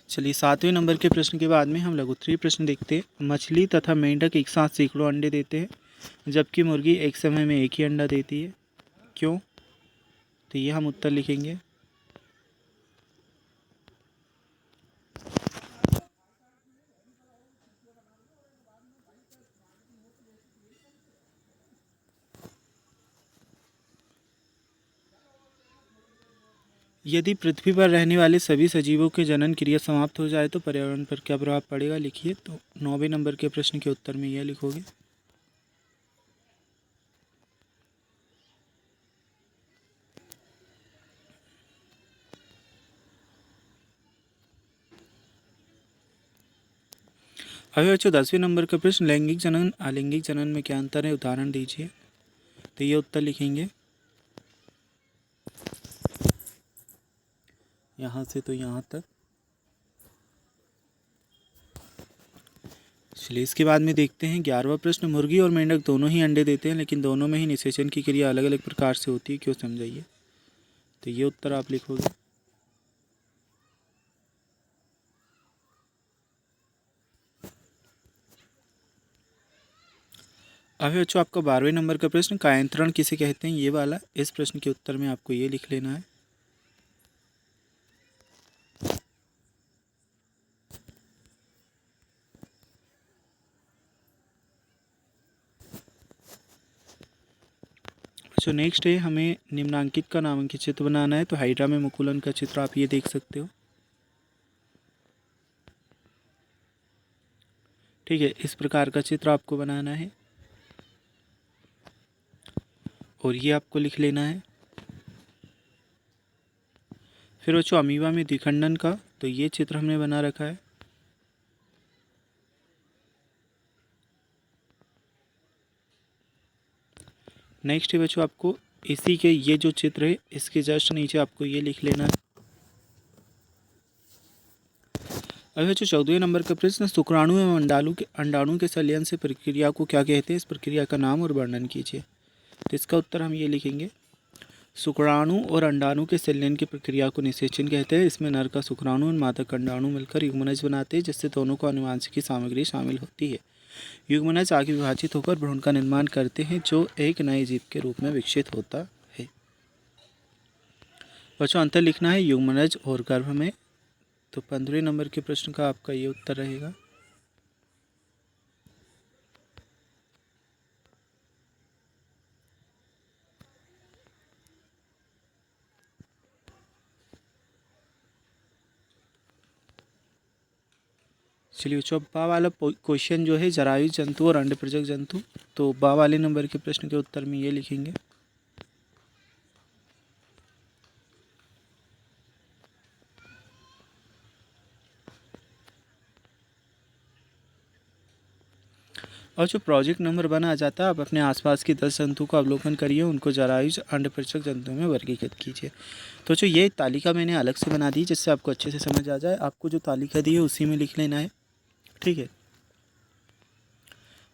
चलिए सातवें नंबर के प्रश्न के बाद में हम लघुत्तरीय प्रश्न देखते हैं। मछली तथा मेंढक एक साथ सैकड़ों अंडे देते हैं जबकि मुर्गी एक समय में एक ही अंडा देती है, क्यों। तो ये हम उत्तर लिखेंगे। यदि पृथ्वी पर रहने वाले सभी सजीवों के जनन क्रिया समाप्त हो जाए तो पर्यावरण पर क्या प्रभाव पड़ेगा, लिखिए। तो नौवें नंबर के प्रश्न के उत्तर में यह लिखोगे। अभी बच्चों 10वें नंबर का प्रश्न, लैंगिक जनन अलैंगिक जनन में क्या अंतर है, उदाहरण दीजिए। तो ये उत्तर लिखेंगे यहाँ से तो यहाँ तक। चलिए इसके बाद में देखते हैं 11वां प्रश्न, मुर्गी और मेंढक दोनों ही अंडे देते हैं लेकिन दोनों में ही निषेचन की क्रिया अलग अलग प्रकार से होती है, क्यों, समझाइए। तो ये उत्तर आप लिखोगे। अभी बच्चों आपका 12वें नंबर का प्रश्न, कायांतरण किसे कहते हैं, ये वाला। इस प्रश्न के उत्तर में आपको ये लिख लेना है। बच्चों नेक्स्ट है, हमें निम्नांकित का नामांकित चित्र बनाना है। तो हाइड्रा में मुकुलन का चित्र आप ये देख सकते हो। ठीक है, इस प्रकार का चित्र आपको बनाना है और ये आपको लिख लेना है। फिर बच्चों अमीबा में द्विखंडन का, तो ये चित्र हमने बना रखा है। नेक्स्ट है बच्चों आपको इसी के ये जो चित्र है इसके जस्ट नीचे आपको ये लिख लेना है। अभी बच्चों 14वें नंबर का प्रश्न, शुक्राणु एवं अंडाणु के संलयन से प्रक्रिया को क्या कहते हैं, इस प्रक्रिया का नाम और वर्णन कीजिए। तो इसका उत्तर हम ये लिखेंगे, शुक्राणु और अंडाणु के संलयन की प्रक्रिया को निषेचन कहते हैं। इसमें नर का शुक्राणु और मादा का अंडाणु मिलकर युग्मनज बनाते हैं, जिससे दोनों को आनुवांशिक सामग्री शामिल होती है। युग्मनज आगे विभाजित होकर भ्रूण का निर्माण करते हैं, जो एक नए जीव के रूप में विकसित होता है। बच्चों अंतर लिखना है युग्मनज और गर्भ में। तो 15वें नंबर के प्रश्न का आपका ये उत्तर रहेगा। चलिए बच्चों बा वाला क्वेश्चन जो है जरायु जंतु और अंडप्रजक जंतु, तो बा वाले नंबर के प्रश्न के उत्तर में ये लिखेंगे। और जो प्रोजेक्ट नंबर 1 आ जाता है, आप अपने आसपास के 10 जंतु का अवलोकन करिए, उनको जरायुज अंडपरीक्षक जंतुओं में वर्गीकृत कीजिए। तो जो ये तालिका मैंने अलग से बना दी जिससे आपको अच्छे से समझ आ जाए, आपको जो तालिका दी है उसी में लिख लेना है। ठीक है,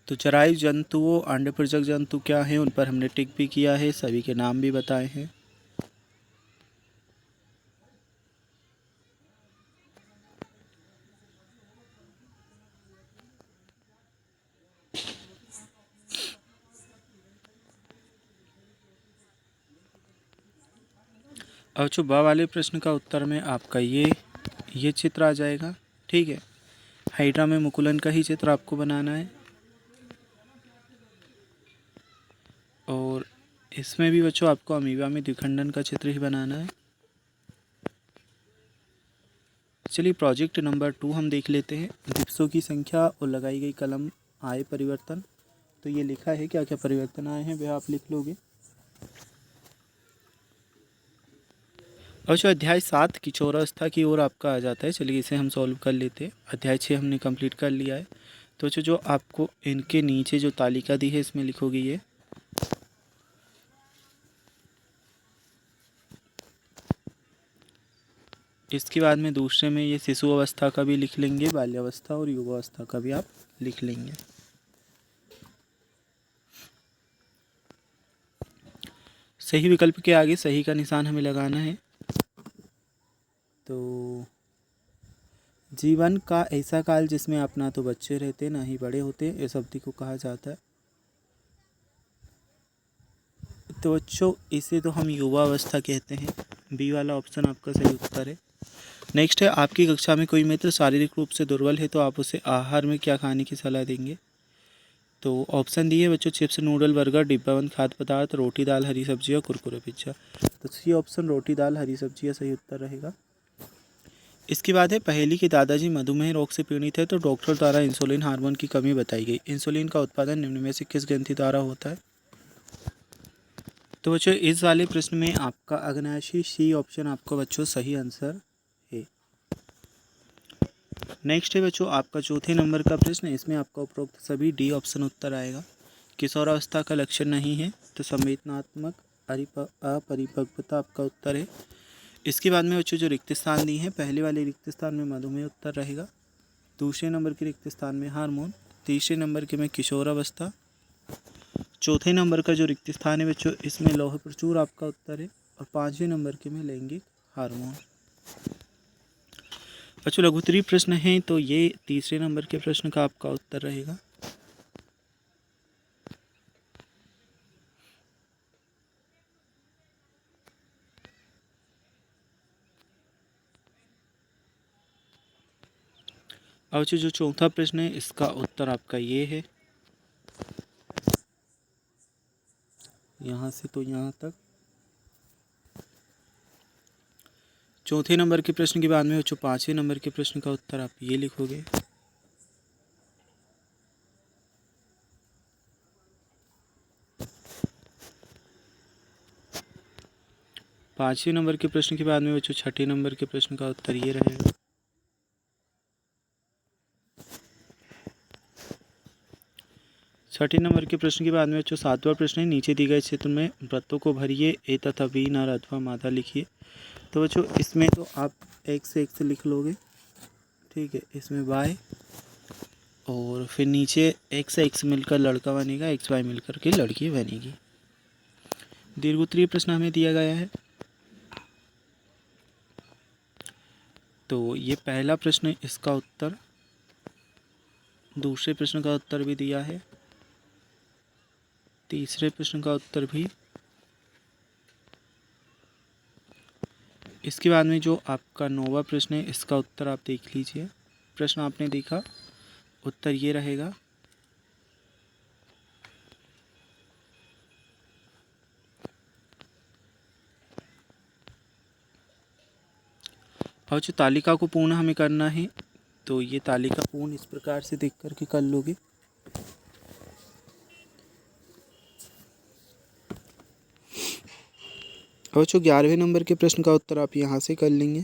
तो जरायु जंतुओं अंडपरीक्षक जंतु क्या हैं उन पर हमने टिक भी किया है, सभी के नाम भी बताए हैं। और जो बा वाले प्रश्न का उत्तर में आपका ये चित्र आ जाएगा। ठीक है, हाइड्रा में मुकुलन का ही चित्र आपको बनाना है और इसमें भी बच्चों आपको अमीबा में द्विखंडन का चित्र ही बनाना है। चलिए प्रोजेक्ट नंबर 2 हम देख लेते हैं, दिवसों की संख्या और लगाई गई कलम आए परिवर्तन। तो ये लिखा है क्या क्या परिवर्तन आए हैं वह आप लिख लोगे। और जो अध्याय 7 किशोरावस्था की ओर आपका आ जाता है, चलिए इसे हम सॉल्व कर लेते हैं। अध्याय 6 हमने कंप्लीट कर लिया है। तो जो आपको इनके नीचे जो तालिका दी है इसमें लिखोगे ये। इसके बाद में दूसरे में ये शिशु अवस्था का भी लिख लेंगे, बाल्यावस्था और युवावस्था का भी आप लिख लेंगे। सही विकल्प के आगे सही का निशान हमें लगाना है। तो जीवन का ऐसा काल जिसमें आप ना तो बच्चे रहते ना ही बड़े होते, इस अवधि को कहा जाता है। तो बच्चों इसे तो हम युवा अवस्था कहते हैं। बी वाला ऑप्शन आपका सही उत्तर है। नेक्स्ट है, आपकी कक्षा में कोई मित्र शारीरिक रूप से दुर्बल है तो आप उसे आहार में क्या खाने की सलाह देंगे। तो ऑप्शन दिए बच्चों, चिप्स, नूडल, बर्गर, डिब्बाबंद खाद्य पदार्थ, रोटी, दाल, हरी सब्जियाँ, कुरकुरे, पिज्जा। तो सी ऑप्शन रोटी, दाल, हरी सब्जियाँ सही उत्तर रहेगा। इसके बाद है, पहेली के दादाजी मधुमेह रोग से पीड़ित है तो डॉक्टर द्वारा इंसुलिन हार्मोन की कमी बताई गई। इंसुलिन का उत्पादन निम्न में से किस ग्रंथि द्वारा होता है। तो बच्चों इस वाले प्रश्न में आपका अग्नाशी सी ऑप्शन आपको बच्चों सही आंसर है। नेक्स्ट है बच्चों आपका चौथे नंबर का प्रश्न। इसमें आपका उपरोक्त सभी डी ऑप्शन उत्तर आएगा। किशोरावस्था का लक्षण नहीं है तो संवेदनात्मक अपरिपक्वता आपका उत्तर है। इसके बाद में बच्चों जो रिक्त स्थान दी हैं, पहले वाले रिक्त स्थान में मधुमेह उत्तर रहेगा, दूसरे नंबर के रिक्त स्थान में हार्मोन, तीसरे नंबर के में किशोरावस्था, चौथे नंबर का जो रिक्त स्थान है बच्चों इसमें लौह प्रचुर आपका उत्तर है, और पाँचवें नंबर के में लैंगिक हार्मोन। बच्चों लघुत्तरीय प्रश्न है तो ये तीसरे नंबर के प्रश्न का आपका उत्तर रहेगा। अब बच्चों जो चौथा प्रश्न है इसका उत्तर आपका ये है, यहाँ से तो यहाँ तक। चौथे नंबर के प्रश्न के बाद में बच्चों पाँचवें नंबर के प्रश्न का उत्तर आप ये लिखोगे। पाँचवें नंबर के प्रश्न के बाद में बच्चों छठे नंबर के प्रश्न का उत्तर ये रहेगा। छठे नंबर के प्रश्न के बाद में बच्चों सातवां प्रश्न है, नीचे दिए गए क्षेत्र में वृत्तों को भरिए ए तथा बी नर अथवा मादा लिखिए। तो बच्चों इसमें तो आप x लिख लोगे, ठीक है। इसमें y और फिर नीचे x मिलकर लड़का बनेगा, xy मिलकर के लड़की बनेगी। दीर्घोत्तरीय प्रश्न हमें दिया गया है। तो ये पहला प्रश्न, इसका उत्तर, दूसरे प्रश्न का उत्तर भी दिया है, तीसरे प्रश्न का उत्तर भी। इसके बाद में जो आपका नौवां प्रश्न है इसका उत्तर आप देख लीजिए। प्रश्न आपने देखा, उत्तर ये रहेगा। और जो तालिका को पूर्ण हमें करना है तो ये तालिका पूर्ण इस प्रकार से देख करके कर लोगे। और जो 11वें नंबर के प्रश्न का उत्तर आप यहाँ से कर लेंगे।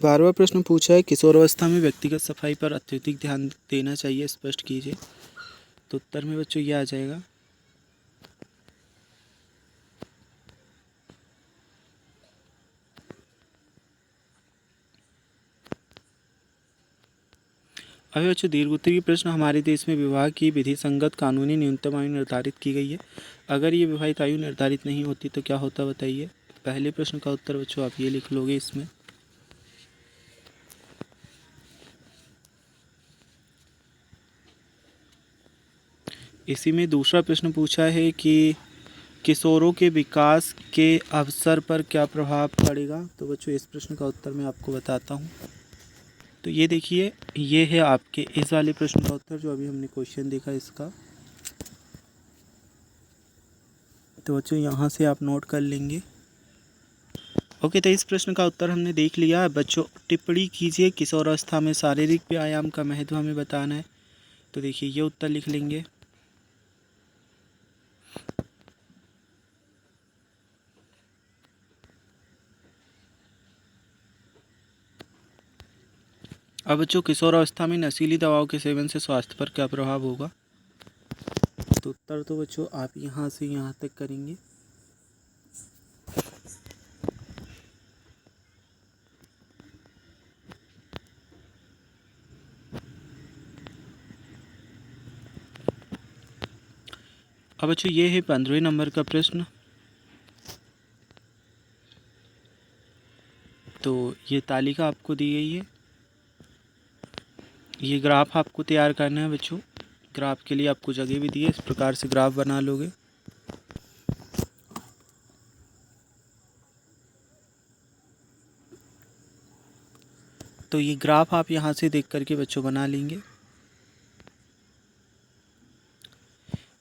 12वां प्रश्न पूछा है, किशोरावस्था में व्यक्तिगत सफाई पर अत्यधिक ध्यान देना चाहिए, स्पष्ट कीजिए। तो उत्तर में बच्चों ये आ जाएगा। अभी बच्चों दीर्घोत्तरीय प्रश्न, हमारे देश में विवाह की विधि संगत कानूनी न्यूनतम आयु निर्धारित की गई है। अगर ये विवाहित आयु निर्धारित नहीं होती तो क्या होता बताइए। पहले प्रश्न का उत्तर बच्चों आप ये लिख लोगे इसमें। इसी में दूसरा प्रश्न पूछा है कि किशोरों के विकास के अवसर पर क्या प्रभाव पड़ेगा। तो बच्चों इस प्रश्न का उत्तर मैं आपको बताता हूँ। तो ये देखिए, ये है आपके इस वाले प्रश्न का उत्तर जो अभी हमने क्वेश्चन देखा इसका। तो बच्चों यहाँ से आप नोट कर लेंगे। ओके, तो इस प्रश्न का उत्तर हमने देख लिया। बच्चों टिप्पणी कीजिए, किशोरावस्था में शारीरिक व्यायाम का महत्व हमें बताना है। तो देखिए ये उत्तर लिख लेंगे। अब बच्चों किशोरावस्था में नशीली दवाओं के सेवन से स्वास्थ्य पर क्या प्रभाव होगा। तो उत्तर तो बच्चों आप यहाँ से यहाँ तक करेंगे। अब बच्चों ये है 15वें नंबर का प्रश्न। तो ये तालिका आपको दी गई है, ये ग्राफ आपको तैयार करना है बच्चों। ग्राफ के लिए आपको जगह भी दी है, इस प्रकार से ग्राफ बना लोगे। तो ये ग्राफ आप यहाँ से देख करके बच्चों बना लेंगे।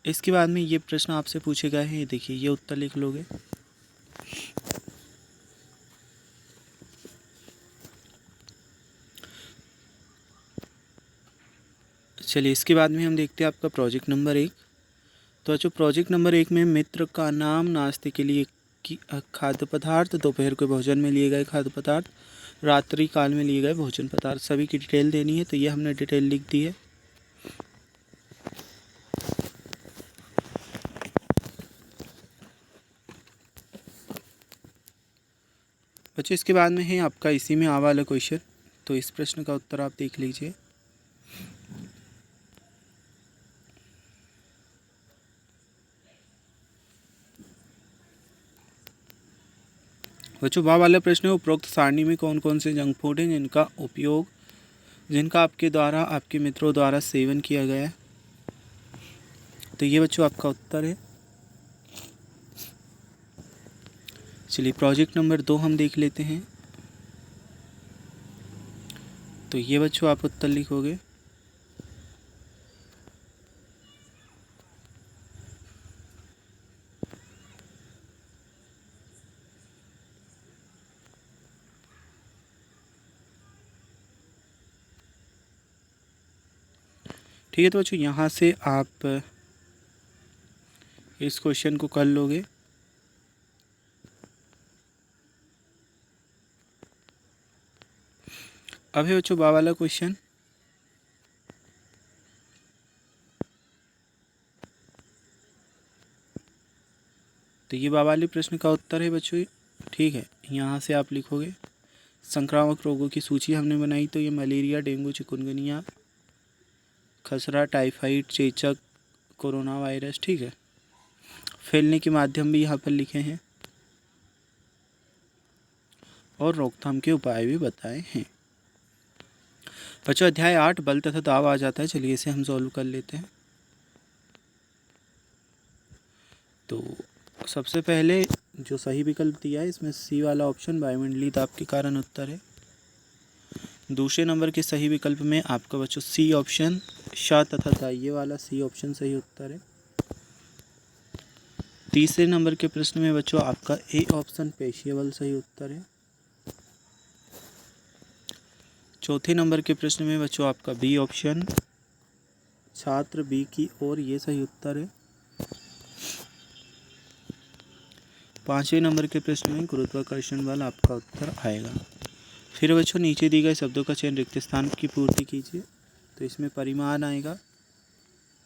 इसके बाद में ये प्रश्न आपसे पूछे गए हैं, ये देखिए ये उत्तर लिख लोगे। चलिए इसके बाद में हम देखते हैं आपका प्रोजेक्ट नंबर 1। तो बच्चों प्रोजेक्ट नंबर 1 में मित्र का नाम, नाश्ते के लिए खाद्य पदार्थ, दोपहर के भोजन में लिए गए खाद्य पदार्थ, रात्रि काल में लिए गए भोजन पदार्थ, सभी की डिटेल देनी है। तो ये हमने डिटेल लिख दी है। बच्चों इसके बाद में है आपका इसी में आ वाला क्वेश्चन। तो इस प्रश्न का उत्तर आप देख लीजिए। बच्चों वाला प्रश्न है, उपरोक्त सारणी में कौन कौन से जंक फूड हैं जिनका आपके द्वारा, आपके मित्रों द्वारा सेवन किया गया है। तो ये बच्चों आपका उत्तर है। चलिए प्रोजेक्ट नंबर 2 हम देख लेते हैं। तो ये बच्चों आप उत्तर लिखोगे। ठीक है, तो बच्चों यहाँ से आप इस क्वेश्चन को कर लोगे। अब है बच्चों बा वाला क्वेश्चन। तो ये बा वाले प्रश्न का उत्तर है बच्चों। ठीक है, यहाँ से आप लिखोगे संक्रामक रोगों की सूची हमने बनाई। तो ये मलेरिया, डेंगू, चिकुनगुनिया, खसरा, टाइफाइड, चेचक, कोरोना वायरस। ठीक है, फैलने के माध्यम भी यहाँ पर लिखे हैं और रोकथाम के उपाय भी बताए हैं। बच्चों अध्याय 8 बल तथा दाब आ जाता है। चलिए इसे हम सॉल्व कर लेते हैं। तो सबसे पहले जो सही विकल्प दिया है इसमें सी वाला ऑप्शन वायुमंडलीय दाब के कारण उत्तर है। दूसरे नंबर के सही विकल्प में आपका बच्चों सी ऑप्शन श तथा दा, ये वाला सी ऑप्शन सही उत्तर है। तीसरे नंबर के प्रश्न में बच्चों आपका ए ऑप्शन पेशीय बल सही उत्तर है। चौथे नंबर के प्रश्न में बच्चों आपका बी ऑप्शन छात्र बी की ओर, ये सही उत्तर है। पांचवें नंबर के प्रश्न में गुरुत्वाकर्षण बल आपका उत्तर आएगा। फिर बच्चों नीचे दी गए शब्दों का चयन रिक्त स्थान की पूर्ति कीजिए। तो इसमें परिमाण आएगा,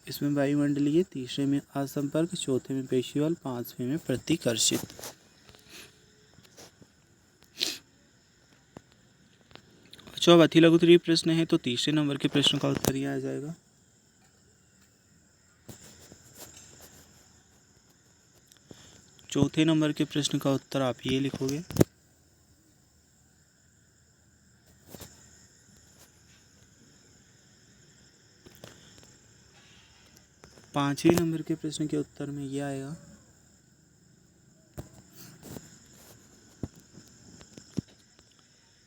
इसमें वायुमंडलीय, तीसरे में असंपर्क, चौथे में पेशीय बल, पांचवें में प्रतिकर्षित। बच्चों अब अति लघुत्तरीय प्रश्न है तो तीसरे नंबर के प्रश्न का उत्तर ही आ जाएगा। चौथे नंबर के प्रश्न का उत्तर आप ये लिखोगे। पांचवें नंबर के प्रश्न के उत्तर में ये आएगा।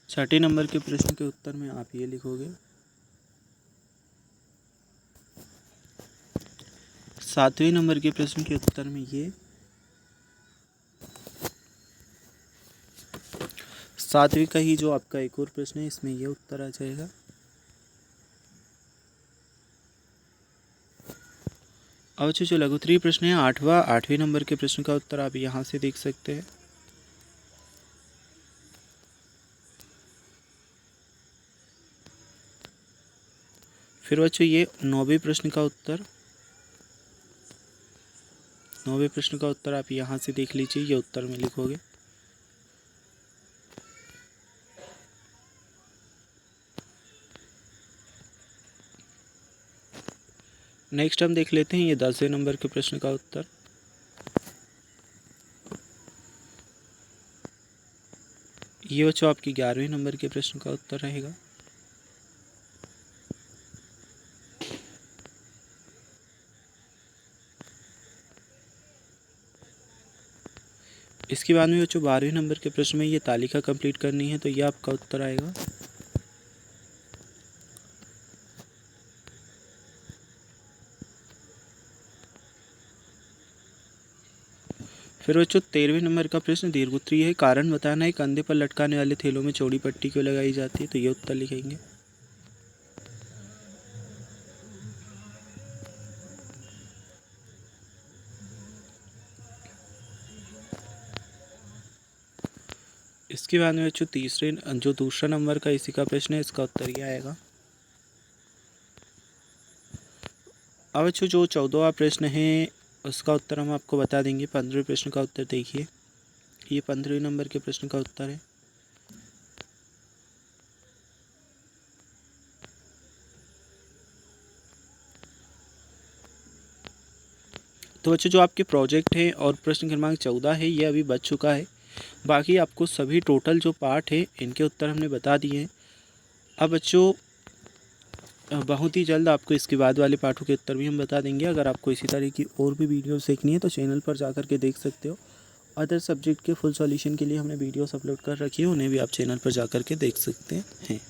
छठे नंबर के प्रश्न के उत्तर में आप ये लिखोगे। सातवें नंबर के प्रश्न के उत्तर में ये। सातवें का ही जो आपका एक और प्रश्न है इसमें ये उत्तर आ जाएगा। अब जो लघुत्तरीय प्रश्न है आठवें नंबर के प्रश्न का उत्तर आप यहाँ से देख सकते हैं। फिर बच्चों ये नौवें प्रश्न का उत्तर आप यहाँ से देख लीजिए, ये उत्तर में लिखोगे। नेक्स्ट हम देख लेते हैं ये 10वें नंबर के प्रश्न का उत्तर। ये बच्चों आपकी 11वें नंबर के प्रश्न का उत्तर रहेगा। इसके बाद में बच्चों 12वें नंबर के प्रश्न में ये तालिका कंप्लीट करनी है, तो ये आपका उत्तर आएगा। फिर बच्चों 13वें नंबर का प्रश्न दीर्घोत्तरीय है। कारण बताना है, कंधे पर लटकाने वाले थैलों में चौड़ी पट्टी क्यों लगाई जाती है, तो ये उत्तर लिखेंगे। इसके बाद में बच्चों तीसरे जो दूसरा नंबर का इसी का प्रश्न है, इसका उत्तर ये आएगा। अब बच्चों जो 14वां प्रश्न है उसका उत्तर हम आपको बता देंगे। 15वें प्रश्न का उत्तर देखिए, ये 15वें नंबर के प्रश्न का उत्तर है। तो बच्चों जो आपके प्रोजेक्ट है और प्रश्न क्रमांक 14 है ये अभी बच चुका है। बाकी आपको सभी टोटल जो पार्ट है इनके उत्तर हमने बता दिए हैं। अब बच्चों बहुत ही जल्द आपको इसके बाद वाले पाठों के उत्तर भी हम बता देंगे। अगर आपको इसी तरह की और भी वीडियोस देखनी है तो चैनल पर जाकर के देख सकते हो। अदर सब्जेक्ट के फुल सॉल्यूशन के लिए हमने वीडियोस अपलोड कर रखी है, उन्हें भी आप चैनल पर जाकर के देख सकते हैं।